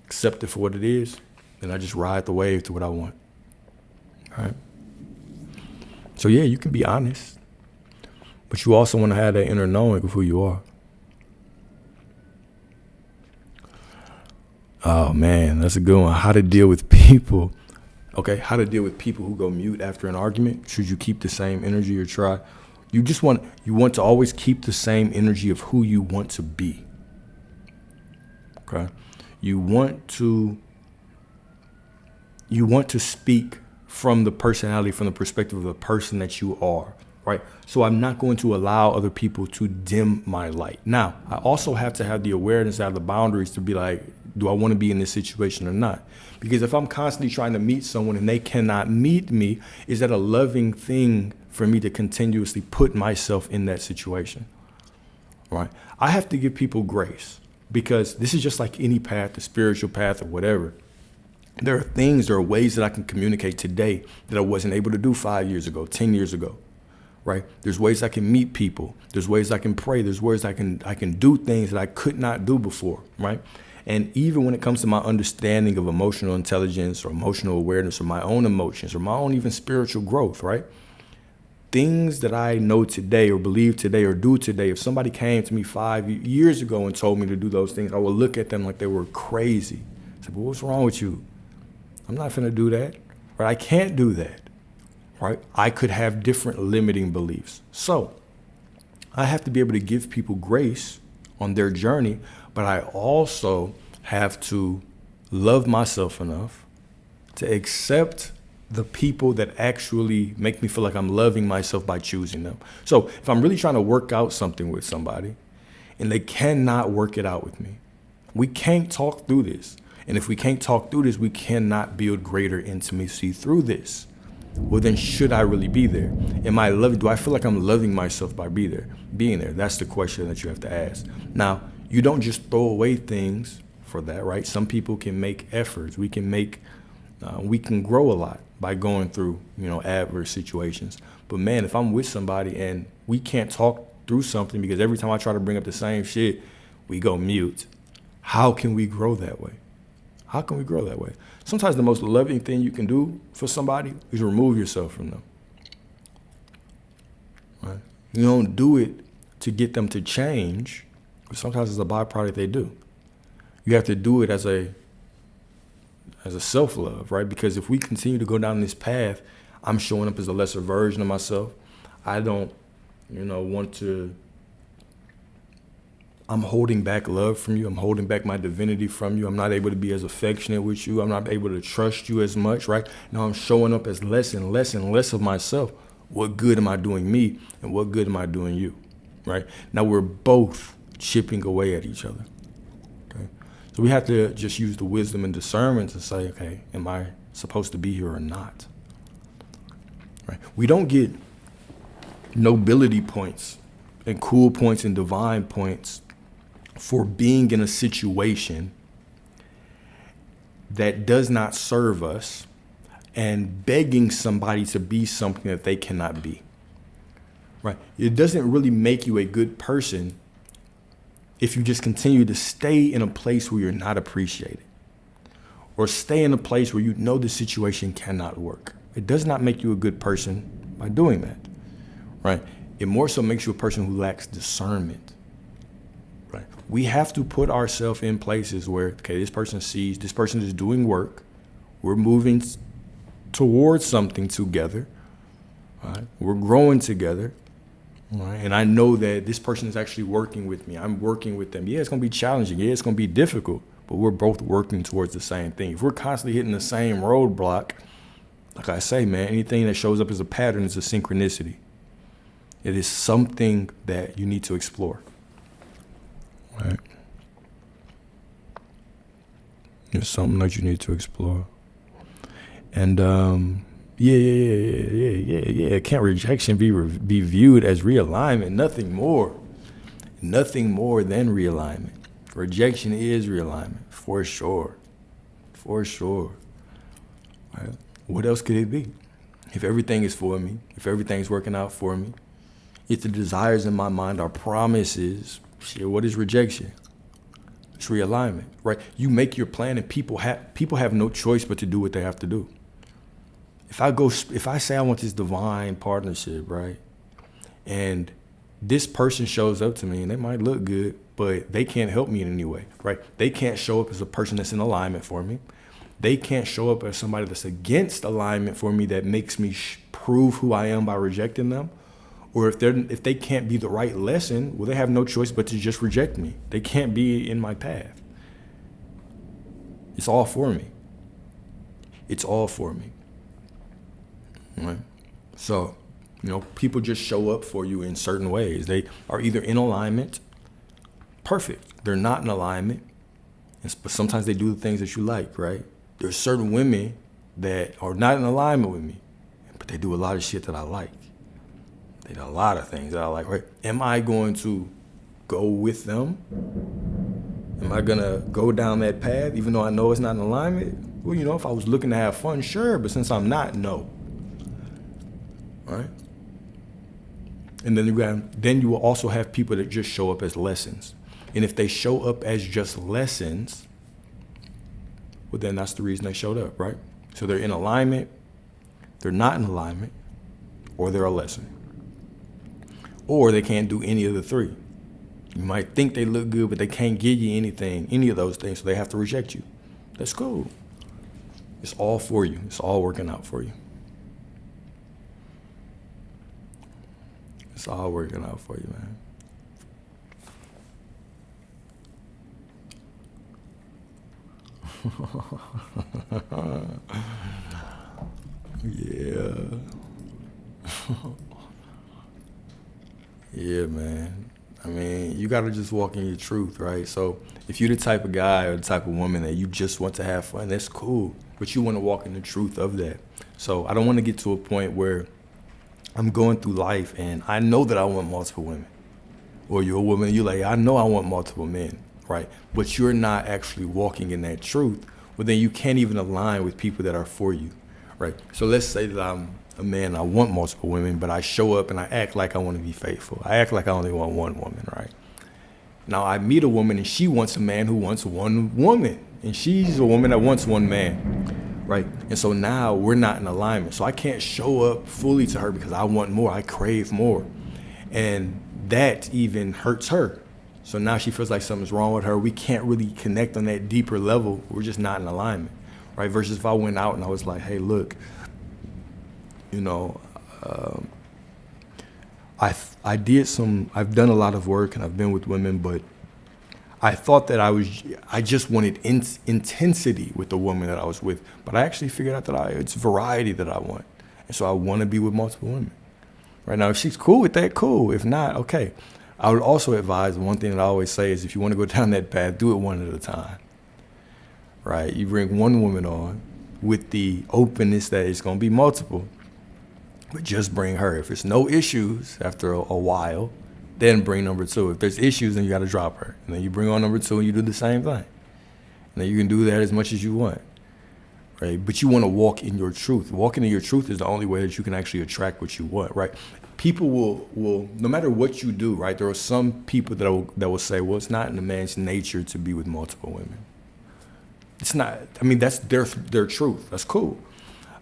Accept it for what it is, and I just ride the wave to what I want. All right? So yeah, you can be honest, but you also want to have that inner knowing of who you are. Oh man, that's a good one. How to deal with people. Okay, how to deal with people who go mute after an argument. Should you keep the same energy or try? You want to always keep the same energy of who you want to be. Okay? You want to speak from the personality, from the perspective of the person that you are, right? So I'm not going to allow other people to dim my light. Now, I also have to have the awareness, have the boundaries to be like, do I want to be in this situation or not? Because if I'm constantly trying to meet someone and they cannot meet me, is that a loving thing for me to continuously put myself in that situation? Right? I have to give people grace, because this is just like any path, the spiritual path or whatever. There are ways that I can communicate today that I wasn't able to do 5 years ago, 10 years ago. Right? There's ways I can meet people. There's ways I can pray. There's ways I can do things that I could not do before. Right? And even when it comes to my understanding of emotional intelligence or emotional awareness or my own emotions or my own even spiritual growth, right? Things that I know today or believe today or do today, if somebody came to me 5 years ago and told me to do those things, I would look at them like they were crazy. I said, but what's wrong with you? I'm not finna do that. Right? I can't do that. Right? I could have different limiting beliefs. So I have to be able to give people grace on their journey, but I also have to love myself enough to accept the people that actually make me feel like I'm loving myself by choosing them. So if I'm really trying to work out something with somebody and they cannot work it out with me, we can't talk through this. And if we can't talk through this, we cannot build greater intimacy through this. Well, then should I really be there? Do I feel like I'm loving myself by being there? That's the question that you have to ask. Now, you don't just throw away things for that, right? Some people can make efforts. We can grow a lot by going through, adverse situations. But man, if I'm with somebody and we can't talk through something because every time I try to bring up the same shit, we go mute. How can we grow that way? Sometimes the most loving thing you can do for somebody is remove yourself from them. Right? You don't do it to get them to change. Sometimes it's a byproduct they do. You have to do it as a self-love, right? Because if we continue to go down this path, I'm showing up as a lesser version of myself. I don't, I'm holding back love from you. I'm holding back my divinity from you. I'm not able to be as affectionate with you. I'm not able to trust you as much, right? Now I'm showing up as less and less and less of myself. What good am I doing me and what good am I doing you, right? Now we're both chipping away at each other, okay? So we have to just use the wisdom and discernment to say, okay, am I supposed to be here or not, right? We don't get nobility points and cool points and divine points for being in a situation that does not serve us and begging somebody to be something that they cannot be, right? It doesn't really make you a good person if you just continue to stay in a place where you're not appreciated or stay in a place where the situation cannot work. It does not make you a good person by doing that, right? It more so makes you a person who lacks discernment. Right? We have to put ourselves in places where, okay, this person is doing work. We're moving towards something together. Right? We're growing together. Right? And I know that this person is actually working with me. I'm working with them. Yeah, it's going to be challenging. Yeah, it's going to be difficult, but we're both working towards the same thing. If we're constantly hitting the same roadblock, like I say, man, anything that shows up as a pattern is a synchronicity. It is something that you need to explore. Right? It's something that you need to explore. And yeah. Can't rejection be viewed as realignment? Nothing more than realignment. Rejection is realignment, for sure. Right? What else could it be? If everything is for me, if everything's working out for me, if the desires in my mind are promises, shit, what is rejection? It's realignment, right? You make your plan, and people have no choice but to do what they have to do. If I say I want this divine partnership, right, and this person shows up to me, and they might look good, but they can't help me in any way, right? They can't show up as a person that's in alignment for me. They can't show up as somebody that's against alignment for me that makes me prove who I am by rejecting them. Or if they can't be the right lesson, well, they have no choice but to just reject me. They can't be in my path. It's all for me. It's all for me. Right? So, people just show up for you in certain ways. They are either in alignment, perfect. They're not in alignment, but sometimes they do the things that you like, right? There's certain women that are not in alignment with me, but they do a lot of shit that I like. They do a lot of things that I like, right? Am I going to go with them? Am I going to go down that path even though I know it's not in alignment? Well, if I was looking to have fun, sure, but since I'm not, no. Right? And then you will also have people that just show up as lessons. And if they show up as just lessons, well, then that's the reason they showed up, right? So they're in alignment, they're not in alignment, or they're a lesson. Or they can't do any of the three. You might think they look good, but they can't give you anything, any of those things, so they have to reject you. That's cool. It's all for you. It's all working out for you. It's all working out for you, man. Yeah. Yeah, man. I mean, you got to just walk in your truth, right? So if you're the type of guy or the type of woman that you just want to have fun, that's cool. But you want to walk in the truth of that. So I don't want to get to a point where I'm going through life and I know that I want multiple women. Or you're a woman and you're like, I know I want multiple men, right? But you're not actually walking in that truth. Well, then you can't even align with people that are for you, right? So let's say that I'm a man, I want multiple women, but I show up and I act like I want to be faithful. I act like I only want one woman, right? Now I meet a woman and she wants a man who wants one woman. And she's a woman that wants one man, right? And so now we're not in alignment. So I can't show up fully to her because I want more, I crave more. And that even hurts her. So now she feels like something's wrong with her. We can't really connect on that deeper level. We're just not in alignment, right? Versus if I went out and I was like, hey, look, I've done a lot of work and I've been with women, but I thought that I just wanted intensity with the woman that I was with, but I actually figured out that it's variety that I want. And so I want to be with multiple women. Right now, if she's cool with that, cool. If not, okay. I would also advise, one thing that I always say is if you want to go down that path, do it one at a time, right? You bring one woman on with the openness that it's going to be multiple, but just bring her. If there's no issues after a while, then bring number two. If there's issues, then you got to drop her. And then you bring on number two and you do the same thing. And then you can do that as much as you want, right? But you want to walk in your truth. Walking in your truth is the only way that you can actually attract what you want, right? People will no matter what you do, right? There are some people that will say, well, it's not in a man's nature to be with multiple women. It's not. I mean, that's their truth. That's cool.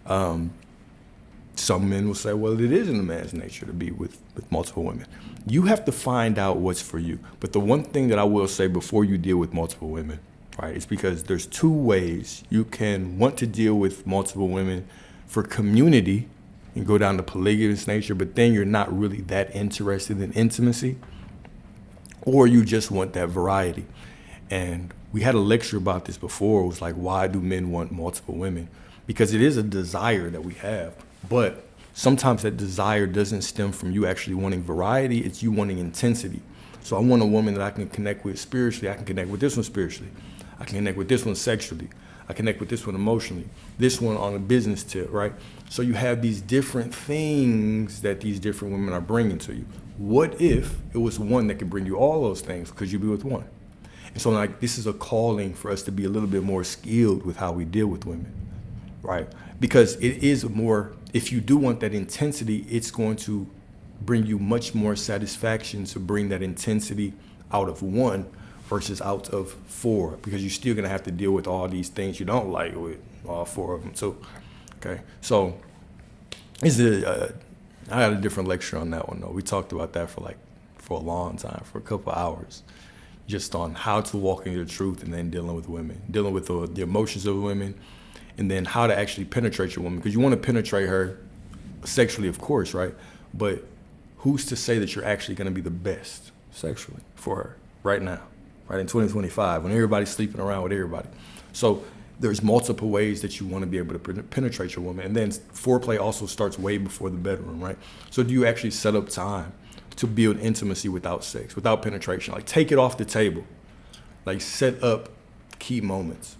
Some men will say, well, it is in a man's nature to be with multiple women. You have to find out what's for you. But the one thing that I will say before you deal with multiple women, right, is because there's two ways you can want to deal with multiple women for community and go down the polygamous nature, but then you're not really that interested in intimacy, or you just want that variety. And we had a lecture about this before. It was like, why do men want multiple women? Because it is a desire that we have, but sometimes that desire doesn't stem from you actually wanting variety, it's you wanting intensity. So I want a woman that I can connect with spiritually, I can connect with this one spiritually, I can connect with this one sexually, I connect with this one emotionally, this one on a business tip, right? So you have these different things that these different women are bringing to you. What if it was one that could bring you all those things? Could you be with one? And so like this is a calling for us to be a little bit more skilled with how we deal with women, right? Because it is more, if you do want that intensity, it's going to bring you much more satisfaction to bring that intensity out of one versus out of four, because you're still gonna have to deal with all these things you don't like with all four of them too. Okay, so I had a different lecture on that one though. We talked about that for a long time, for a couple of hours, just on how to walk in your truth and then dealing with women, dealing with the emotions of women, and then how to actually penetrate your woman, because you want to penetrate her sexually, of course, right? But who's to say that you're actually going to be the best sexually for her right now, right in 2025, when everybody's sleeping around with everybody? So there's multiple ways that you want to be able to penetrate your woman. And then foreplay also starts way before the bedroom, right? So do you actually set up time to build intimacy without sex, without penetration? Like take it off the table, like set up key moments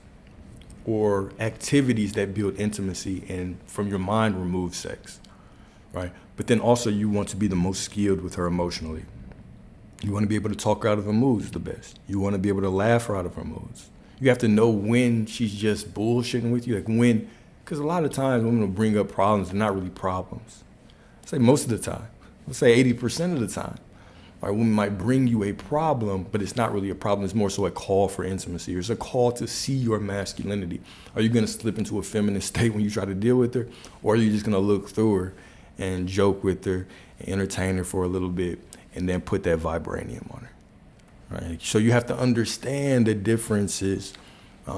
or activities that build intimacy and from your mind remove sex, right? But then also you want to be the most skilled with her emotionally. You want to be able to talk her out of her moods the best. You want to be able to laugh her out of her moods. You have to know when she's just bullshitting with you, like when, because a lot of times women will bring up problems, they're not really problems. I'd say most of the time, let's say 80% of the time. Or women might bring you a problem, but it's not really a problem. It's more so a call for intimacy. It's a call to see your masculinity. Are you going to slip into a feminine state when you try to deal with her? Or are you just going to look through her and joke with her, and entertain her for a little bit, and then put that vibranium on her? Right? So you have to understand the differences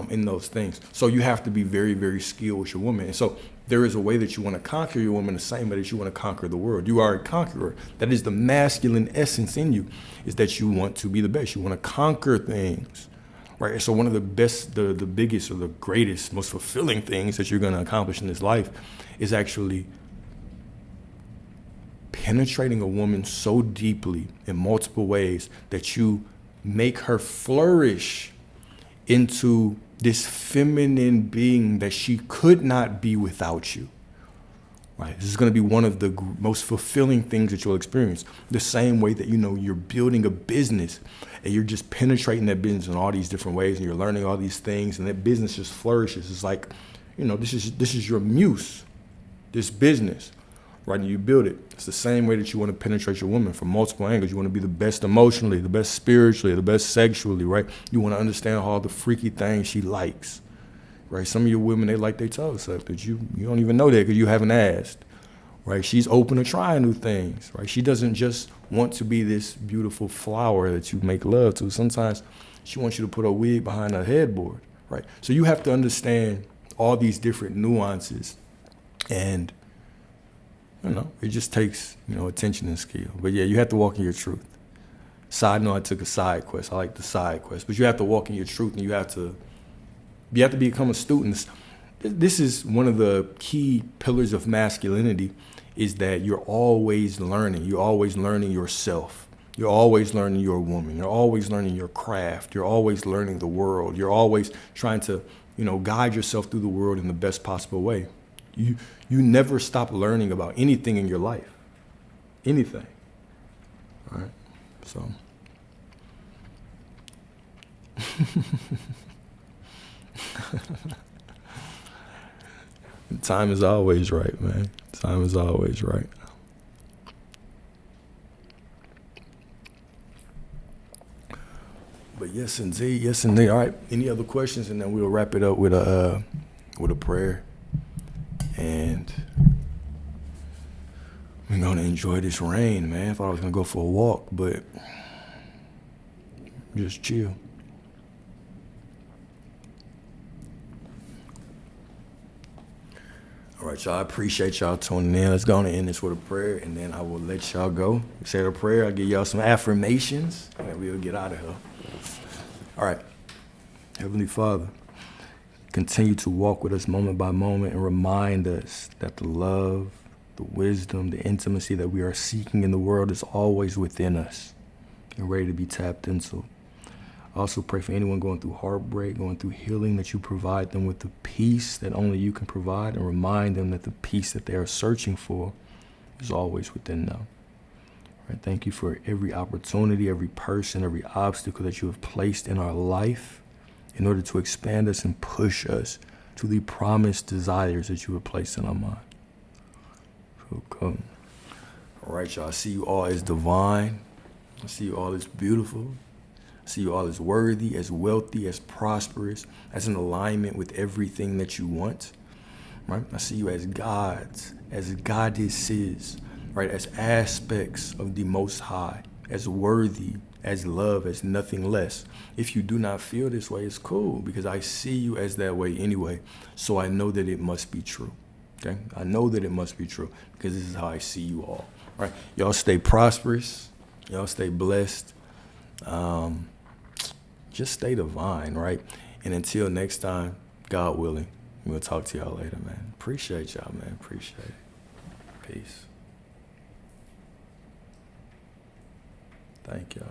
in those things. So you have to be very, very skilled with your woman. And so there is a way that you want to conquer your woman the same way that you want to conquer the world. You are a conqueror. That is the masculine essence in you, is that you want to be the best. You want to conquer things, right? So one of the best, the biggest or the greatest, most fulfilling things that you're going to accomplish in this life is actually penetrating a woman so deeply in multiple ways that you make her flourish into this feminine being that she could not be without you, right? This is going to be one of the most fulfilling things that you'll experience. The same way that, you know, you're building a business and you're just penetrating that business in all these different ways and you're learning all these things and that business just flourishes. It's like, you know, this is your muse, this business, right? And you build it. It's the same way that you want to penetrate your woman from multiple angles. You want to be the best emotionally, the best spiritually, the best sexually, right? You want to understand all the freaky things she likes, right? Some of your women, they like their toes sucked, but you don't even know that because you haven't asked, right? She's open to trying new things, right? She doesn't just want to be this beautiful flower that you make love to. Sometimes she wants you to put a wig behind her headboard, right? So you have to understand all these different nuances, and you know, it just takes, you know, attention and skill. But yeah, you have to walk in your truth. Side note, I took a side quest. I like the side quest, but you have to walk in your truth, and you have to become a student. This is one of the key pillars of masculinity, is that you're always learning. You're always learning yourself. You're always learning your woman. You're always learning your craft. You're always learning the world. You're always trying to, you know, guide yourself through the world in the best possible way. You never stop learning about anything in your life. Anything. All right? So. Time is always right, man. Time is always right. But yes, indeed. Yes, indeed. All right. Any other questions? And then we'll wrap it up with a prayer. And we're going to enjoy this rain, man. I thought I was going to go for a walk, but just chill. All right, y'all. I appreciate y'all tuning in. Let's go on and end this with a prayer, and then I will let y'all go. Say the prayer. I'll give y'all some affirmations, and then we'll get out of here. All right. Heavenly Father, continue to walk with us moment by moment and remind us that the love, the wisdom, the intimacy that we are seeking in the world is always within us and ready to be tapped into. I also pray for anyone going through heartbreak, going through healing, that you provide them with the peace that only you can provide, and remind them that the peace that they are searching for is always within them. All right, thank you for every opportunity, every person, every obstacle that you have placed in our life in order to expand us and push us to the promised desires that you have placed in our mind. So come. All right, y'all. I see you all as divine. I see you all as beautiful. I see you all as worthy, as wealthy, as prosperous, as in alignment with everything that you want. Right? I see you as gods, as goddesses, right? As aspects of the Most High, as worthy, as love, as nothing less. If you do not feel this way, it's cool, because I see you as that way anyway. So I know that it must be true. Okay? I know that it must be true, because this is how I see you all. All right? Y'all stay prosperous. Y'all stay blessed. Just stay divine, right? And until next time, God willing, we'll talk to y'all later, man. Appreciate y'all, man. Appreciate it. Peace. Thank y'all.